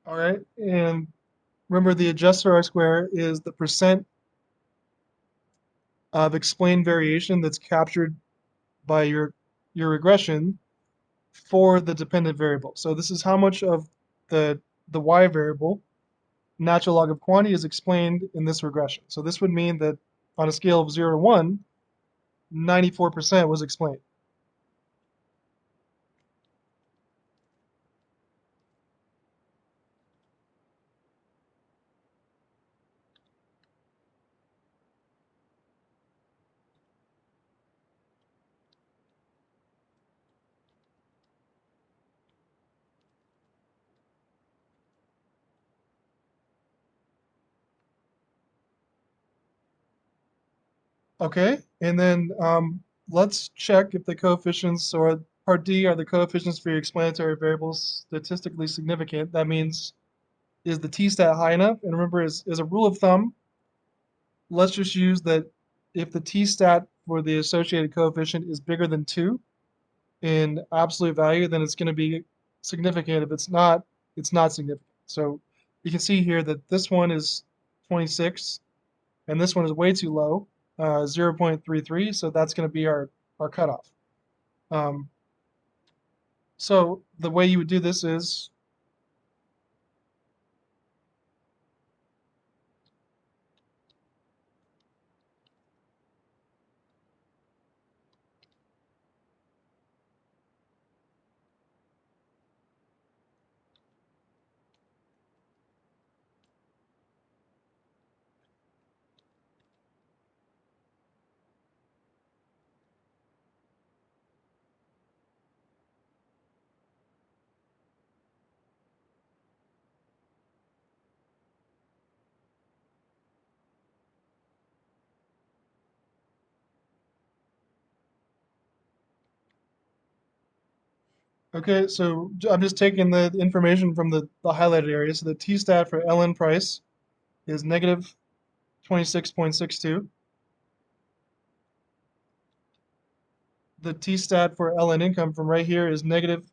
All right, and remember the adjusted R square is the percent of explained variation that's captured by your regression for the dependent variable. So this is how much of the y variable, natural log of quantity, is explained in this regression. So this would mean that on a scale of 0 to 1, 94% was explained. Okay, and then let's check if the coefficients, or part D, are the coefficients for your explanatory variables statistically significant. That means, is the t-stat high enough? And remember, as a rule of thumb, let's just use that if the t-stat for the associated coefficient is bigger than 2 in absolute value, then it's going to be significant. If it's not, it's not significant. So you can see here that this one is 26, and this one is way too low, 0.33, so that's going to be our cutoff. Um, so the way you would do this is, okay, so I'm just taking the information from the highlighted area. So the t-stat for ln price is negative 26.62. The t-stat for ln income from right here is negative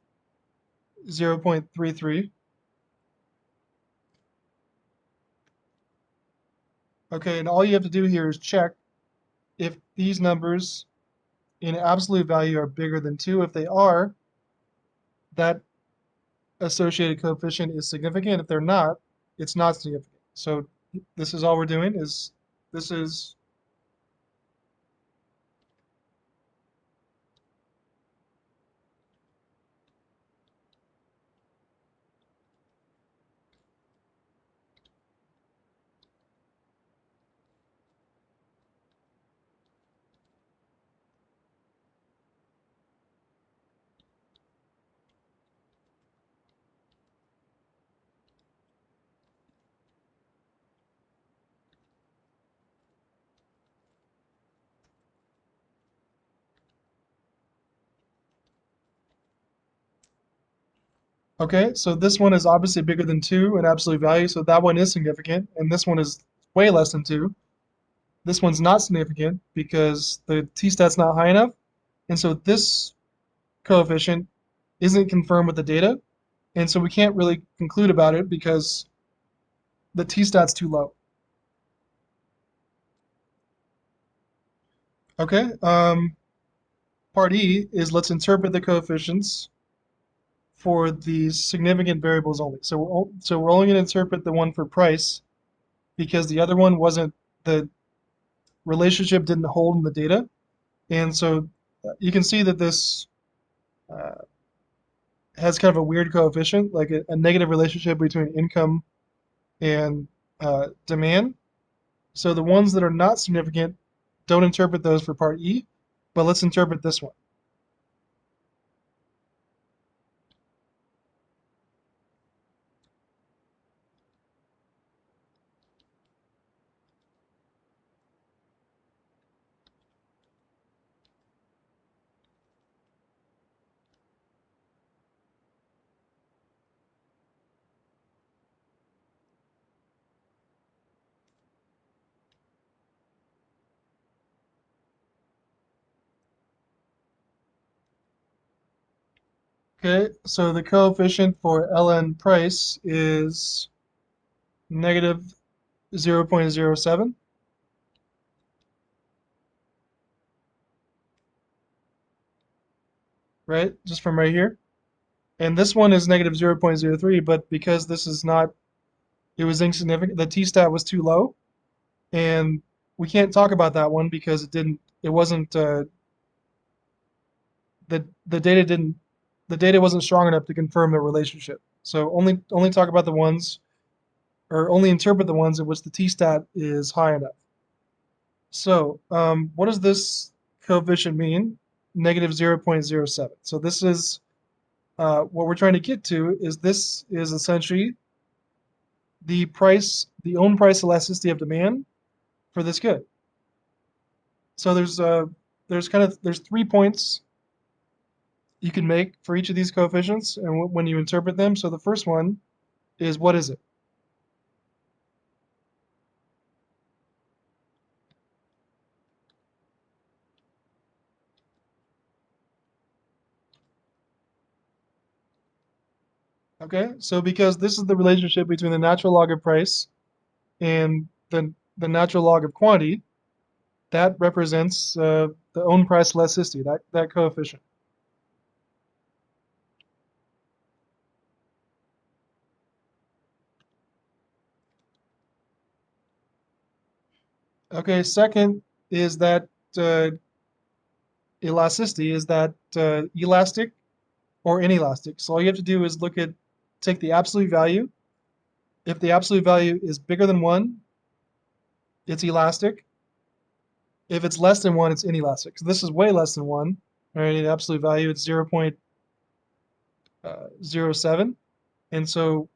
0.33. Okay, and all you have to do here is check if these numbers in absolute value are bigger than 2. If they are, that associated coefficient is significant. If they're not, it's not significant. So this is all we're doing is this is okay. So this one is obviously bigger than 2 in absolute value, so that one is significant, and this one is way less than 2. This one's not significant because the t-stat's not high enough, and so this coefficient isn't confirmed with the data, and so we can't really conclude about it because the t-stat's too low. Okay, part E is let's interpret the coefficients for these significant variables only. So we're only going to interpret the one for price because the other one wasn't, the relationship didn't hold in the data, and so you can see that this has kind of a weird coefficient, like a negative relationship between income and demand. So the ones that are not significant, don't interpret those for part E, but let's interpret this one. Okay, so the coefficient for ln price is negative 0.07, right? Just from right here. And this one is negative 0.03, but because this is not, it was insignificant, the t-stat was too low, and we can't talk about that one because it wasn't, the data didn't, the data wasn't strong enough to confirm the relationship. So only talk about the ones, or only interpret the ones in which the t-stat is high enough. So what does this coefficient mean? Negative 0.07. So this is what we're trying to get to is this is essentially the own price elasticity of demand for this good. So there's 3 points you can make for each of these coefficients, and when you interpret them. So the first one is, what is it? Okay, so because this is the relationship between the natural log of price and the natural log of quantity, that represents the own price elasticity, that coefficient. Okay, second is that uh, elasticity, is that elastic or inelastic. So all you have to do is take the absolute value. If the absolute value is bigger than 1, it's elastic. If it's less than 1, it's inelastic. So this is way less than 1. All right, the absolute value, it's 0.07. And so,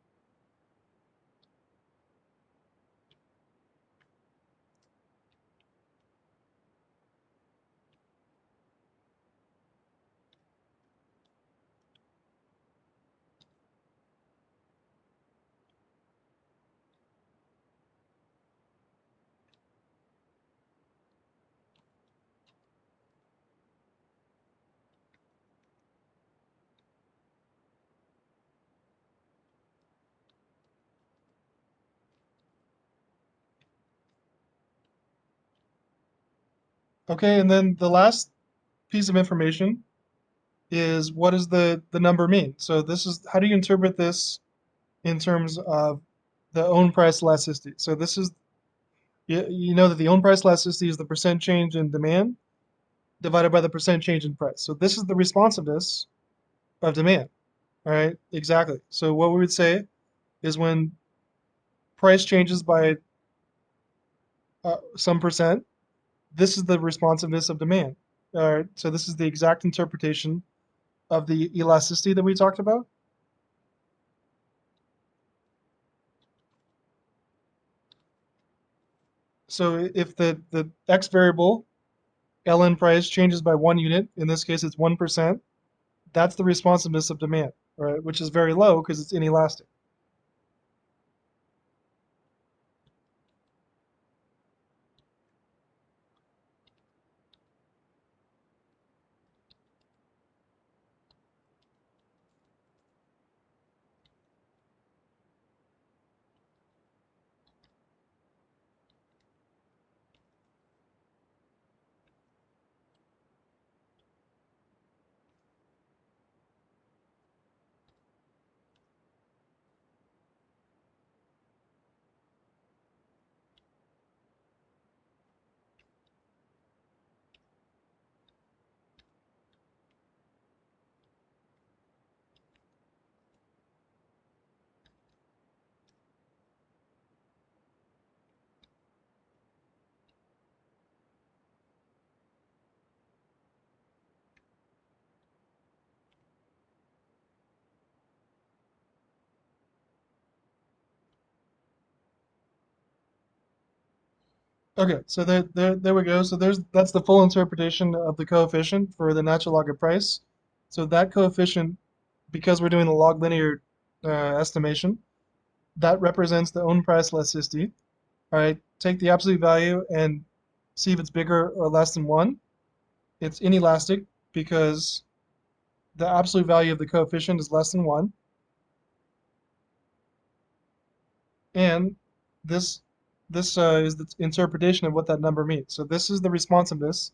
okay, and then the last piece of information is, what does the number mean? So this is, how do you interpret this in terms of the own price elasticity? So this is, you know that the own price elasticity is the percent change in demand divided by the percent change in price. So this is the responsiveness of demand. All right, exactly. So what we would say is when price changes by some percent, this is the responsiveness of demand. All right, so this is the exact interpretation of the elasticity that we talked about. So if the x variable, ln price, changes by 1 unit, in this case it's 1%, that's the responsiveness of demand, right? Which is very low because it's inelastic. Okay, so there we go. So that's the full interpretation of the coefficient for the natural log of price. So that coefficient, because we're doing the log linear estimation, that represents the own price elasticity. All right, take the absolute value and see if it's bigger or less than 1. It's inelastic because the absolute value of the coefficient is less than 1. And this this is the interpretation of what that number means. So this is the responsiveness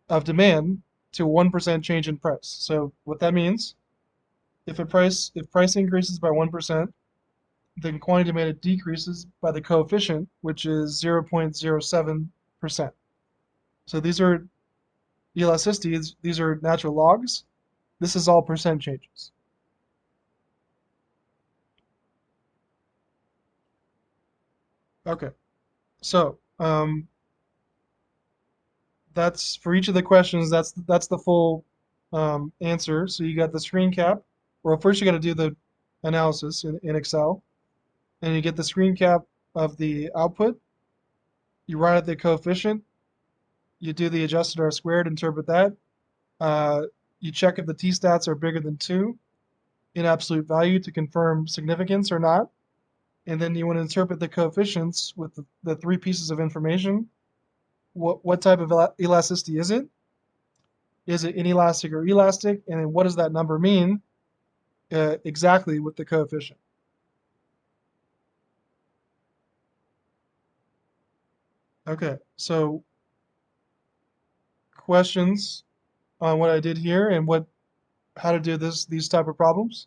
of demand to 1% change in price. So what that means, if price increases by 1%, then quantity demanded decreases by the coefficient, which is 0.07%. So these are elasticities, these are natural logs. This is all percent changes. Okay, so that's for each of the questions. That's the full answer. So you got the screen cap. Well, first you got to do the analysis in Excel, and you get the screen cap of the output. You write out the coefficient. You do the adjusted R squared, interpret that. Uh, you check if the t stats are bigger than 2 in absolute value to confirm significance or not. And then you want to interpret the coefficients with the three pieces of information. What type of elasticity is it? Is it inelastic or elastic? And then what does that number mean exactly with the coefficient? Okay, so questions on what I did here and how to do these type of problems?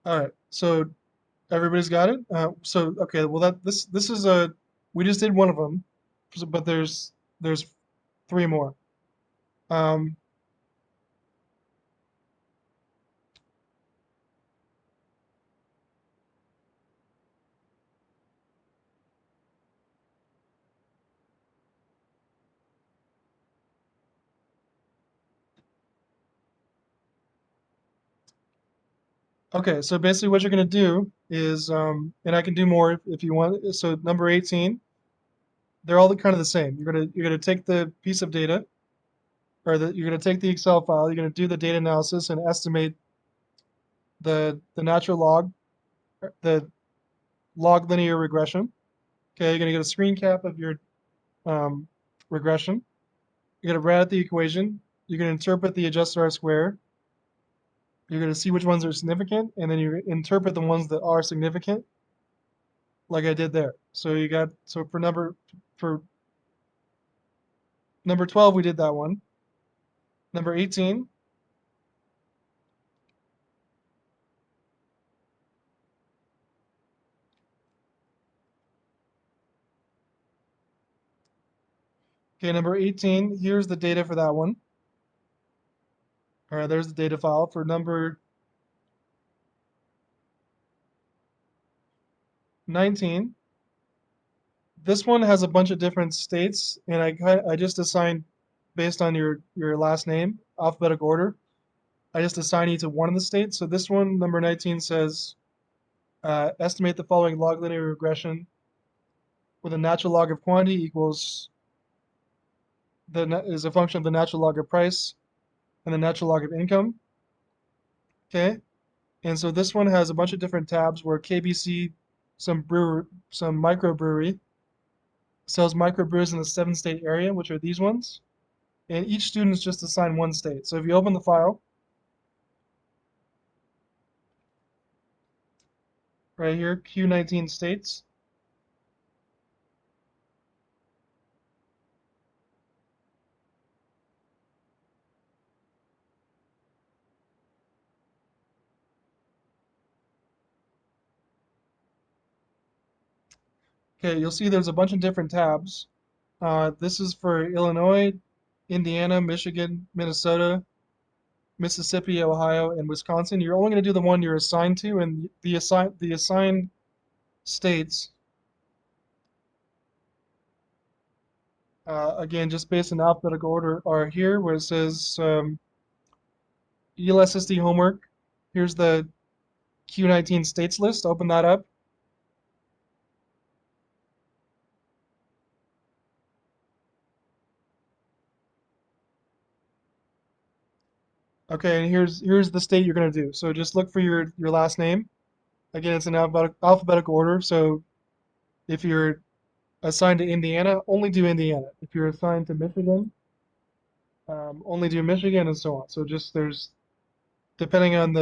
All right, so everybody's got it. So okay, well this is a we just did one of them, but there's three more. Um, okay, so basically what you're gonna do is, and I can do more if you want. So number 18, they're all kind of the same. You're gonna take the piece of data, or you're gonna take the Excel file. You're gonna do the data analysis and estimate the natural log, the log linear regression. Okay, you're gonna get a screen cap of your um, regression. You're gonna write out the equation. You're gonna interpret the adjusted R square. You're gonna see which ones are significant, and then you interpret the ones that are significant, like I did there. So you got so for number 12, we did that one. Number 18, okay, number 18, here's the data for that one. All right, there's the data file for number 19. This one has a bunch of different states, and I just assigned based on your last name, alphabetical order. I just assign you to one of the states. So this one, number 19, says estimate the following log linear regression with a natural log of quantity equals is a function of the natural log of price and the natural log of income. Okay, and so this one has a bunch of different tabs where KBC, some microbrewery sells microbrews in the 7-state area, which are these ones. And each student is just assigned one state. So if you open the file right here, Q19 states. Okay, you'll see there's a bunch of different tabs. This is for Illinois, Indiana, Michigan, Minnesota, Mississippi, Ohio, and Wisconsin. You're only going to do the one you're assigned to, and the assigned states, again, just based in alphabetical order, are here where it says ELSSD homework. Here's the Q19 states list. Open that up. Okay, and here's the state you're going to do. So just look for your last name. Again, it's in alphabetical order. So if you're assigned to Indiana, only do Indiana. If you're assigned to Michigan, only do Michigan, and so on. So just there's depending on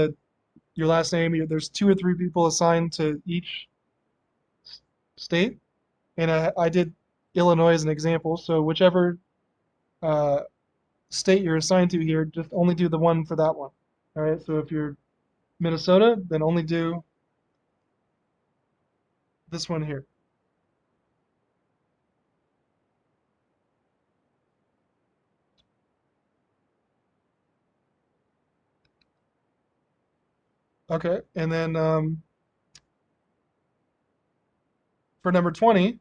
your last name, there's 2 or 3 people assigned to each state, and I did Illinois as an example. So whichever uh, state you're assigned to here, just only do the one for that one. All right. So if you're Minnesota, then only do this one here. Okay, and then for number 20,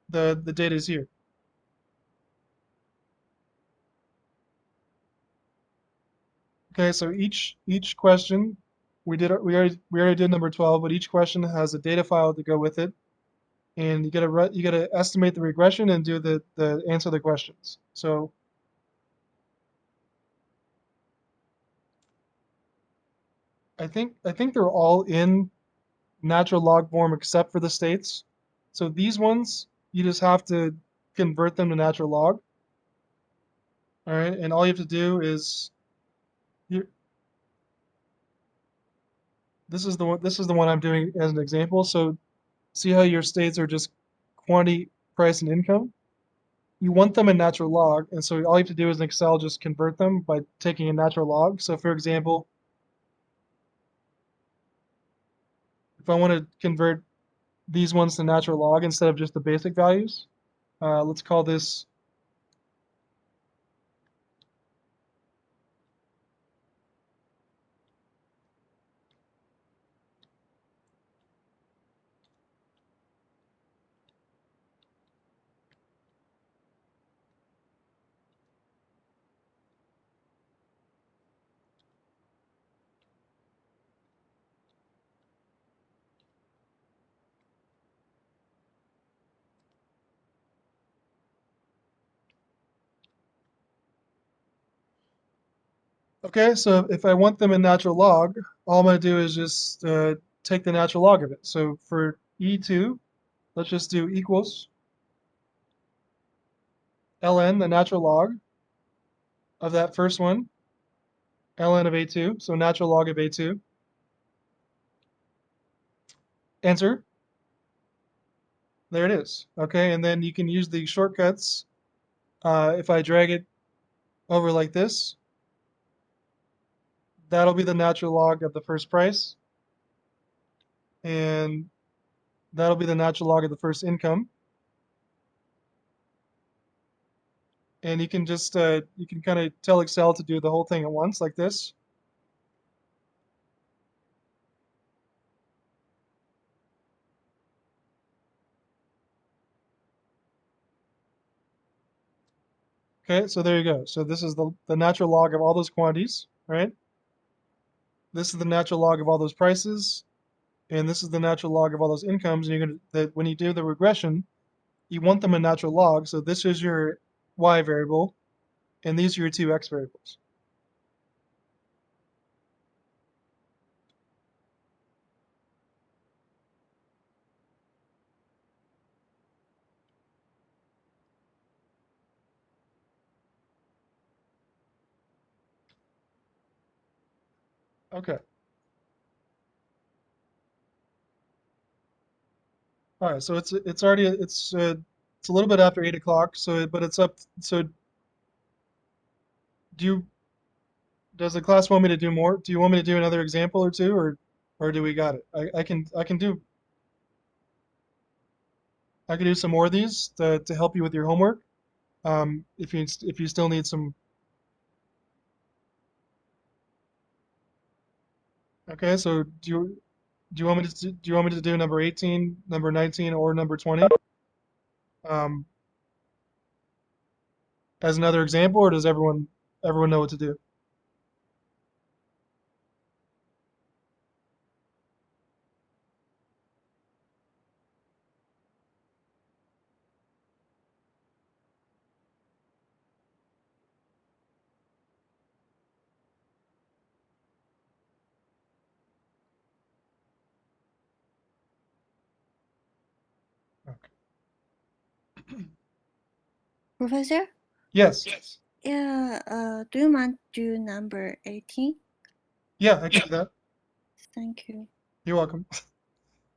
the data is here. Okay, so each question we already did number 12, but each question has a data file to go with it, and you gotta estimate the regression and do the answer the questions. So I think they're all in natural log form except for the states. So these ones you just have to convert them to natural log. All right, and all you have to do is here, this is the one I'm doing as an example. So see how your states are just quantity, price, and income? You want them in natural log, and so all you have to do is in Excel just convert them by taking a natural log. So for example, if I want to convert these ones to natural log instead of just the basic values, let's call this okay. So if I want them in natural log, all I'm going to do is just take the natural log of it. So for E2, let's just do equals ln, the natural log of that first one, ln of A2, so natural log of A2. Enter. There it is. Okay, and then you can use the shortcuts. If I drag it over like this, that'll be the natural log of the first price, and that'll be the natural log of the first income. And you can just you can kind of tell Excel to do the whole thing at once like this. Okay, so there you go. So this is the natural log of all those quantities, right? This is the natural log of all those prices, and this is the natural log of all those incomes. And you're gonna that when you do the regression, you want them in natural log. So this is your y variable, and these are your 2 x variables. Okay. All right. So it's already it's a little bit after 8 o'clock. So but it's up. So do you does the class want me to do more? Do you want me to do another example or two, or do we got it? I can do some more of these to help you with your homework. If you still need some. Okay, so do you want me to do number 18, number 19, or number 20 um, as another example, or does everyone know what to do? Professor? Yes. Yeah, do you mind do number 18? Yeah, I can do that. Thank you. You're welcome.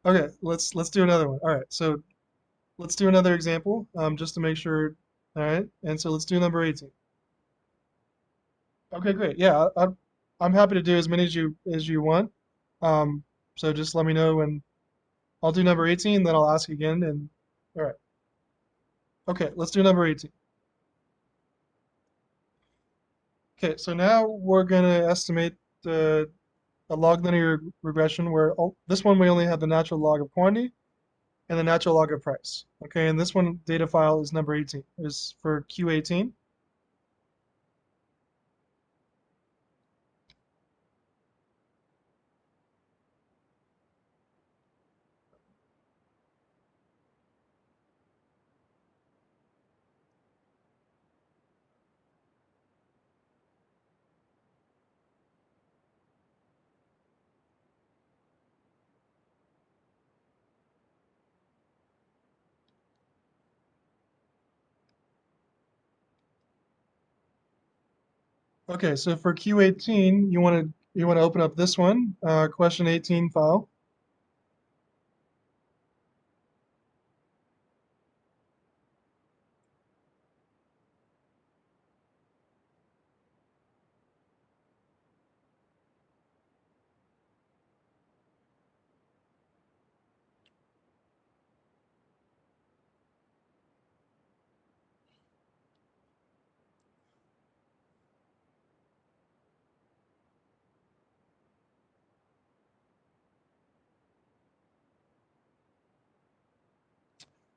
Okay, let's do another one. All right, so let's do another example, just to make sure. All right, and so let's do number 18. Okay, great. Yeah, I'm happy to do as many as you want. Um, so just let me know, and I'll do number 18, then I'll ask again. And all right. Okay, let's do number 18. Okay, so now we're gonna estimate a log linear regression where this one we only have the natural log of quantity and the natural log of price. Okay, and this one data file is number 18, is for Q18. Okay, so for Q18, you want to open up this one, question 18 file.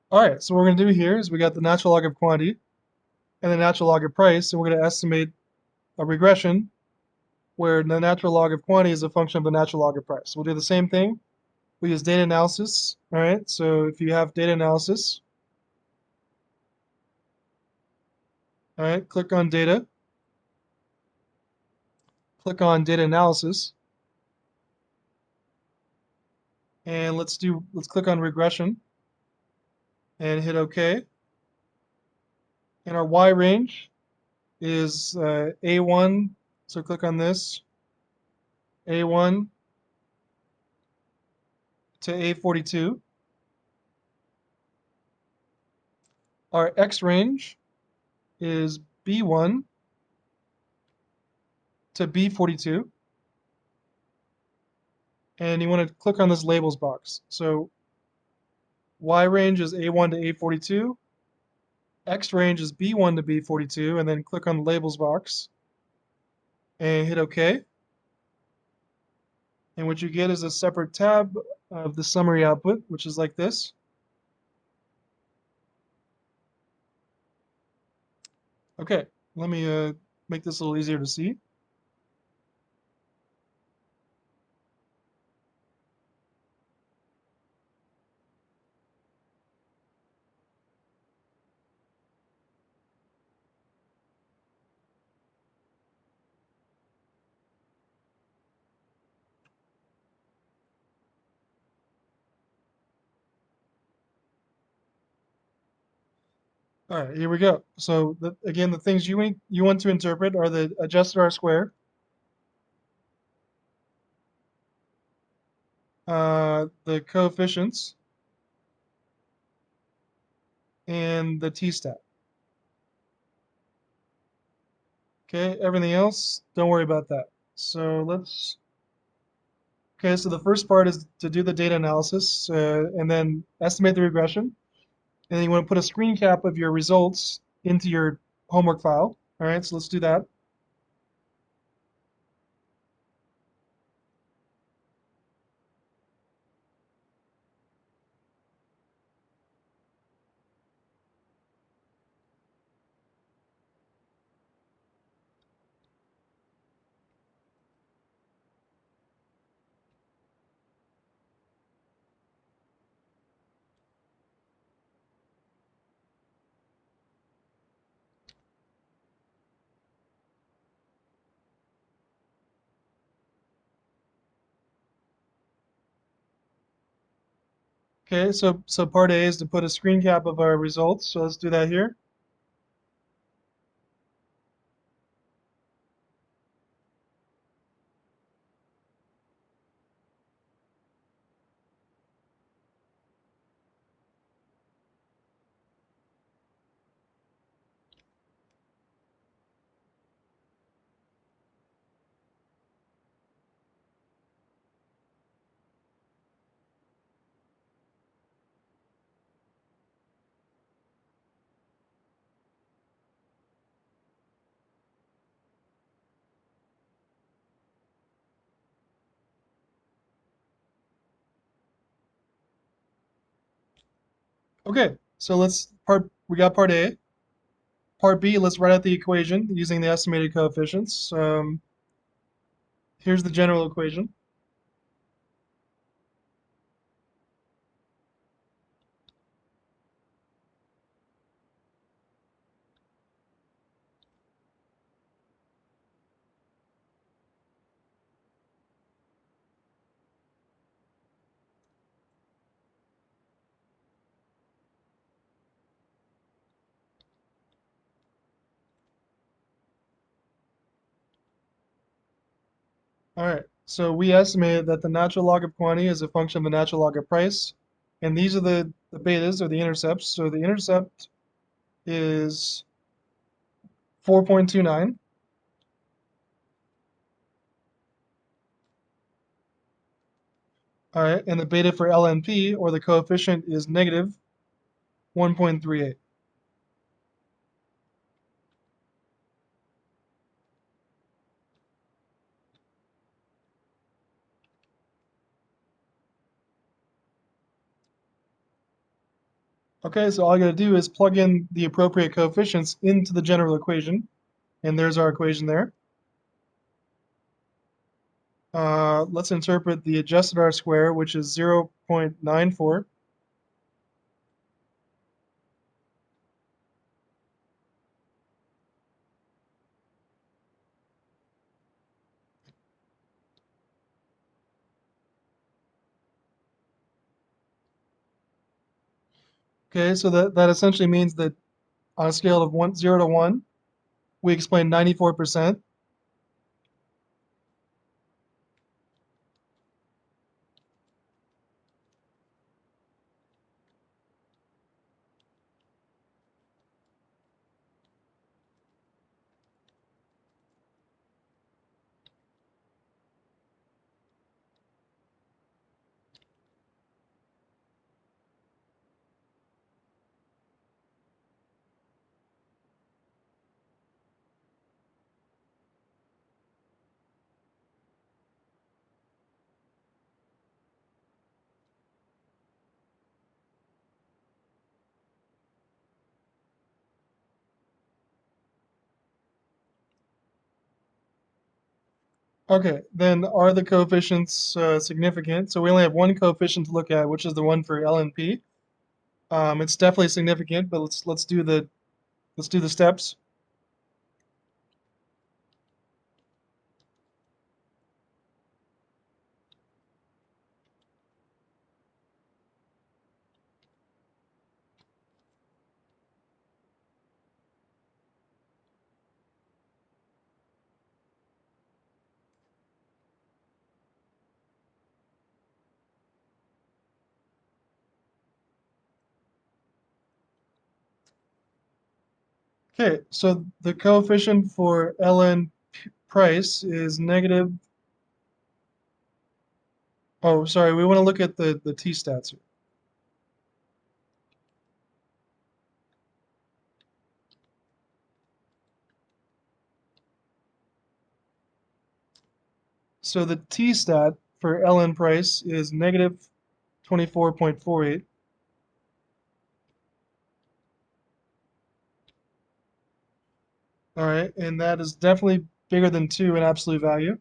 All right, so what we're going to do here is we got the natural log of quantity and the natural log of price, and we're going to estimate a regression where the natural log of quantity is a function of the natural log of price. We'll do the same thing. We use data analysis. All right, so if you have data analysis, all right, click on data, click on data analysis, and let's click on regression and hit OK. And our Y range is A1, so click on this, A1 to A42. Our X range is B1 to B42. And you want to click on this labels box. So Y range is A1 to A42. X range is B1 to B42, and then click on the labels box and hit OK. And what you get is a separate tab of the summary output, which is like this. Okay, let me make this a little easier to see. All right, here we go. So again, the things you want to interpret are the adjusted R square, the coefficients, and the t-stat. Okay, everything else, don't worry about that. So okay, so the first part is to do the data analysis and then estimate the regression. And then you want to put a screen cap of your results into your homework file. All right, so let's do that. Okay, so part A is to put a screen cap of our results. So let's do that here. Okay, so we got part A. Part B, let's write out the equation using the estimated coefficients. Here's the general equation. All right, so we estimated that the natural log of quantity is a function of the natural log of price. And these are the betas, or the intercepts. So the intercept is 4.29. All right, and the beta for LNP, or the coefficient, is negative 1.38. Okay, so all I gotta do is plug in the appropriate coefficients into the general equation, and there's our equation there. Let's interpret the adjusted R square, which is 0.94. Okay, so that essentially means that on a scale of 0 to 1, we explain 94%. Okay, then are the coefficients significant? So we only have one coefficient to look at, which is the one for LNP. It's definitely significant, but let's do the steps. Okay, so the coefficient for ln price is negative. Oh, sorry, we want to look at the t-stats here. So the T-stat for ln price is negative 24.48. All right, and that is definitely bigger than 2 in absolute value.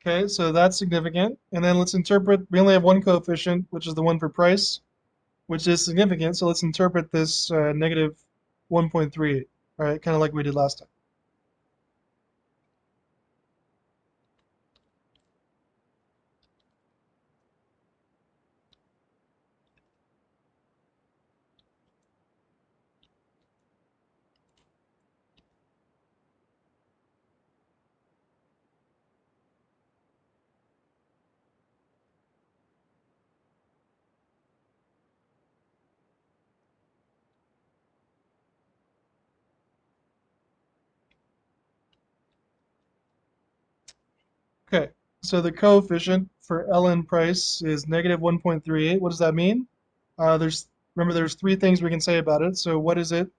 Okay, so that's significant. And then let's interpret, we only have one coefficient, which is the one for price, which is significant. So let's interpret this negative 1.38, all right, kind of like we did last time. Okay, so the coefficient for ln price is negative 1.38. What does that mean? Remember, there's three things we can say about it. So what is it?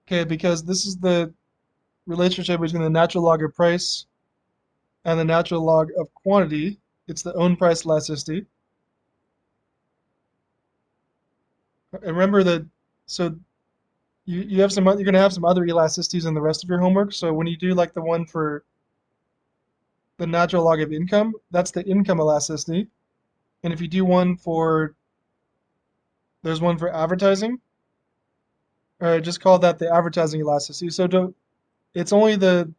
Okay, because this is the relationship between the natural log of price and the natural log of quantity. It's the own price elasticity. And remember that, so you have you're going to have some other elasticities in the rest of your homework. So when you do like the one for the natural log of income, that's the income elasticity. And if you do one for, there's one for advertising, just call that the advertising elasticity. So it's only the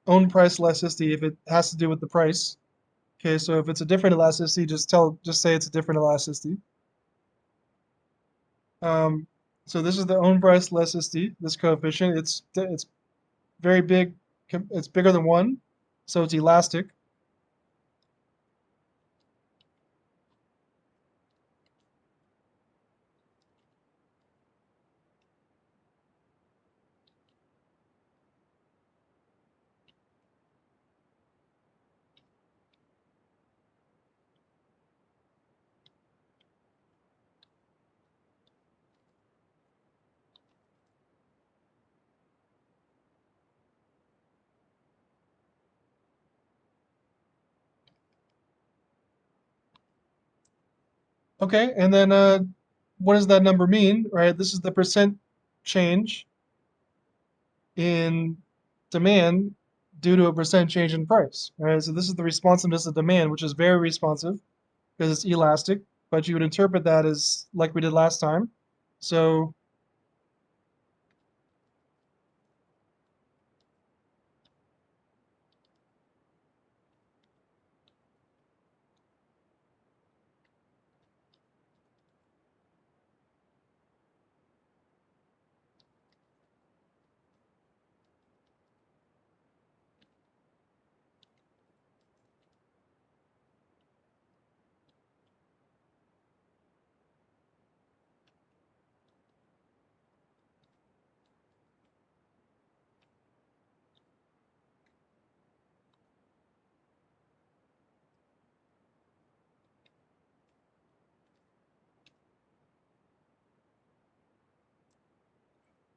own price elasticity if it has to do with the price. Okay, so if it's a different elasticity, just say it's a different elasticity. So this is the own price elasticity, this coefficient. It's very big. It's bigger than 1, so it's elastic. Okay, and then what does that number mean, right? This is the percent change in demand due to a percent change in price, right? So this is the responsiveness of demand, which is very responsive because it's elastic, but you would interpret that as like we did last time. So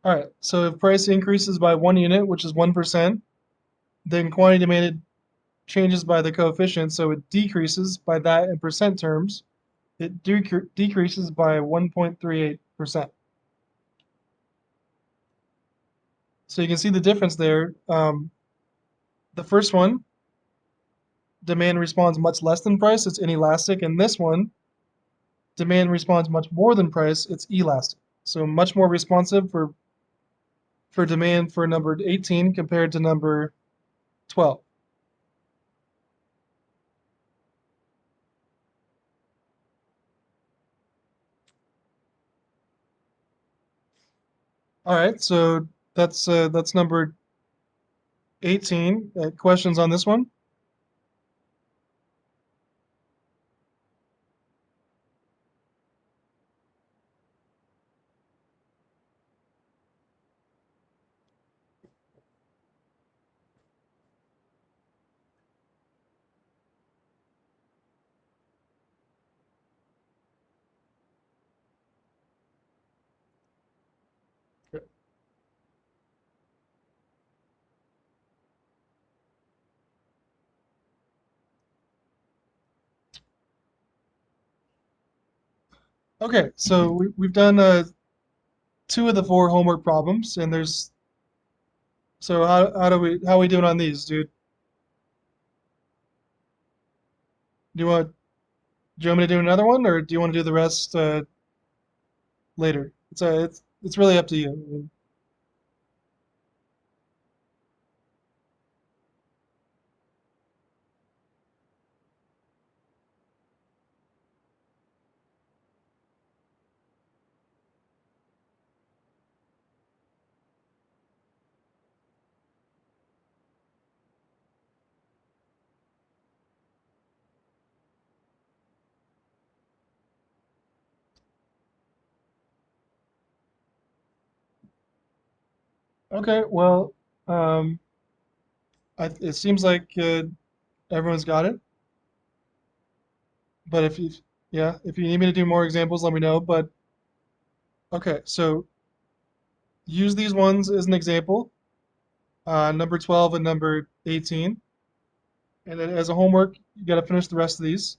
all right, so if price increases by 1 unit, which is 1%, then quantity demanded changes by the coefficient, so it decreases by that in percent terms. It decreases by 1.38%. So you can see the difference there. The first one, demand responds much less than price, it's inelastic, and this one, demand responds much more than price, it's elastic. So much more responsive for demand for number 18 compared to number 12. All right, so That's number 18. Questions on this one? Okay, so we've done two of the four homework problems, and there's so how we doing on these, dude? Do you want do you want me to do another one, or do you want to do the rest later? It's really up to you. I mean, okay, well, um, it seems like everyone's got it. But if you yeah, if you need me to do more examples, let me know. But okay, so use these ones as an example, number 12 and number 18. And then as a homework, you got to finish the rest of these.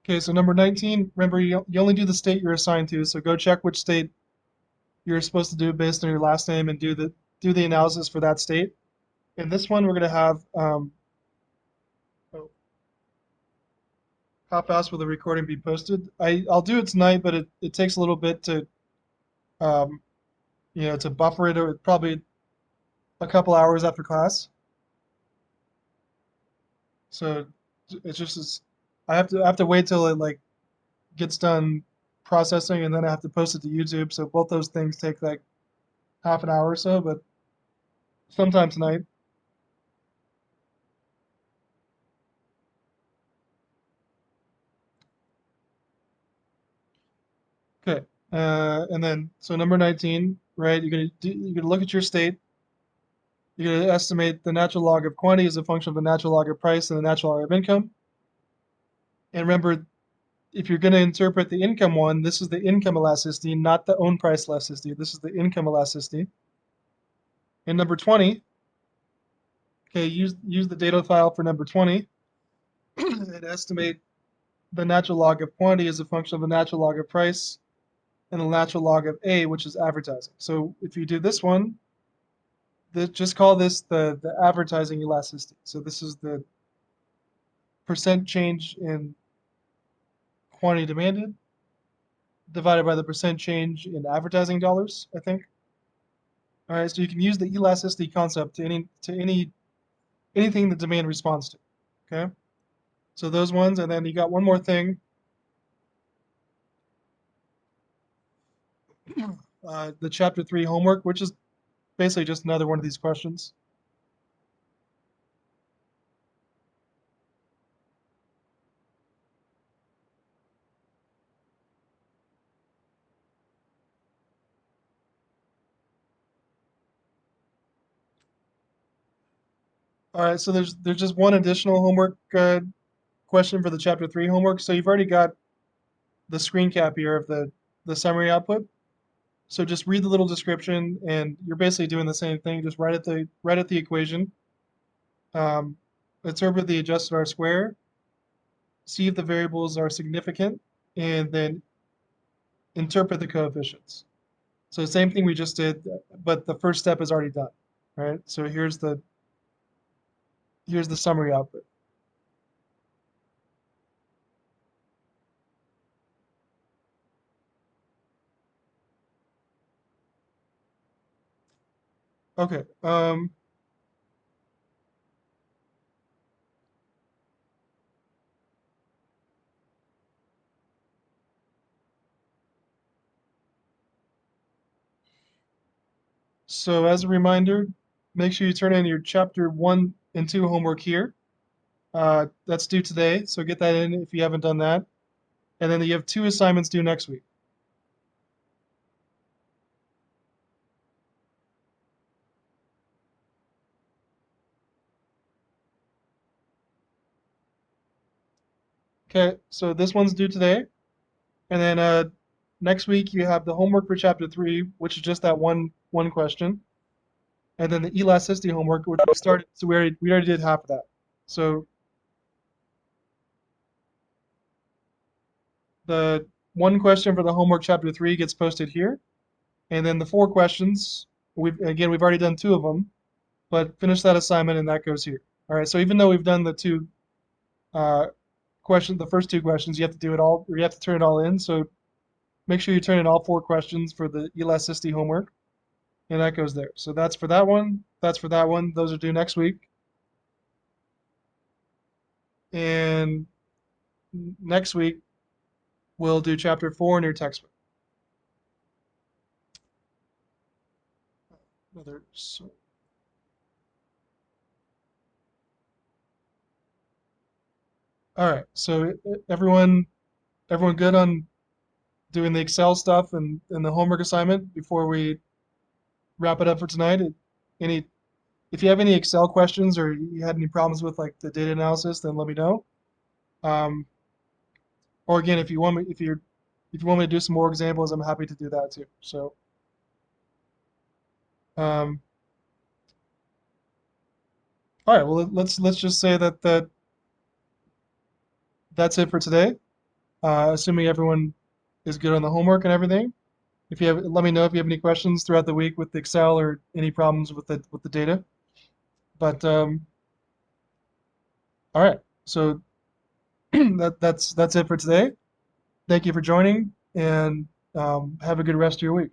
Okay, so number 19, remember you only do the state you're assigned to, so go check which state you're supposed to do based on your last name and do the analysis for that state. In this one, we're going to have oh, how fast will the recording be posted? I'll do it tonight, but it takes a little bit to um, to buffer it, or probably a couple hours after class. So it's just I have to wait till it like gets done processing, and then I have to post it to YouTube. So both those things take like half an hour or so, but sometime tonight. Okay. And then so number 19, right? You're gonna look at your state. You're gonna estimate the natural log of quantity as a function of the natural log of price and the natural log of income. And remember, if you're going to interpret the income one, this is the income elasticity, not the own price elasticity. This is the income elasticity. And number 20, okay, use the data file for number 20 and estimate the natural log of quantity as a function of the natural log of price and the natural log of A, which is advertising. So if you do this one, just call this the advertising elasticity. So this is the percent change in quantity demanded divided by the percent change in advertising dollars, I think. All right, so you can use the elasticity concept to anything the demand responds to. Okay, so those ones, and then you got one more thing. The chapter 3 homework, which is basically just another one of these questions. All right, so there's just one additional homework question for the chapter 3 homework. So you've already got the screen cap here of the summary output. So just read the little description, and you're basically doing the same thing. Just write at the equation. Um, interpret the adjusted R square. See if the variables are significant, and then interpret the coefficients. So same thing we just did, but the first step is already done. Right? So here's the summary output. Okay. So as a reminder, make sure you turn in your chapter 1 and 2 homework here. That's due today, so get that in if you haven't done that. And then you have 2 assignments due next week. Okay, so this one's due today. And then next week you have the homework for chapter 3, which is just that one question. And then the elasticity homework, which we started, so we already did half of that. So the one question for the homework chapter 3 gets posted here. And then the 4 questions, we've already done 2 of them, but finish that assignment and that goes here. All right, so even though we've done the 2 the first 2 questions, you have to do it all, or you have to turn it all in. So make sure you turn in all 4 questions for the elasticity homework, and that goes there. So that's for that one. That's for that one. Those are due next week. And next week, we'll do chapter 4 in your textbook. All right, so everyone good on doing the Excel stuff and the homework assignment before we wrap it up for tonight? Any, if you have any Excel questions or you had any problems with like the data analysis, then let me know. Or again, if you want me to do some more examples, I'm happy to do that too. So, all right. Well, let's just say that's it for today. Assuming everyone is good on the homework and everything. If you have, let me know if you have any questions throughout the week with the Excel or any problems with the data. But all right. So that's it for today. Thank you for joining, and have a good rest of your week.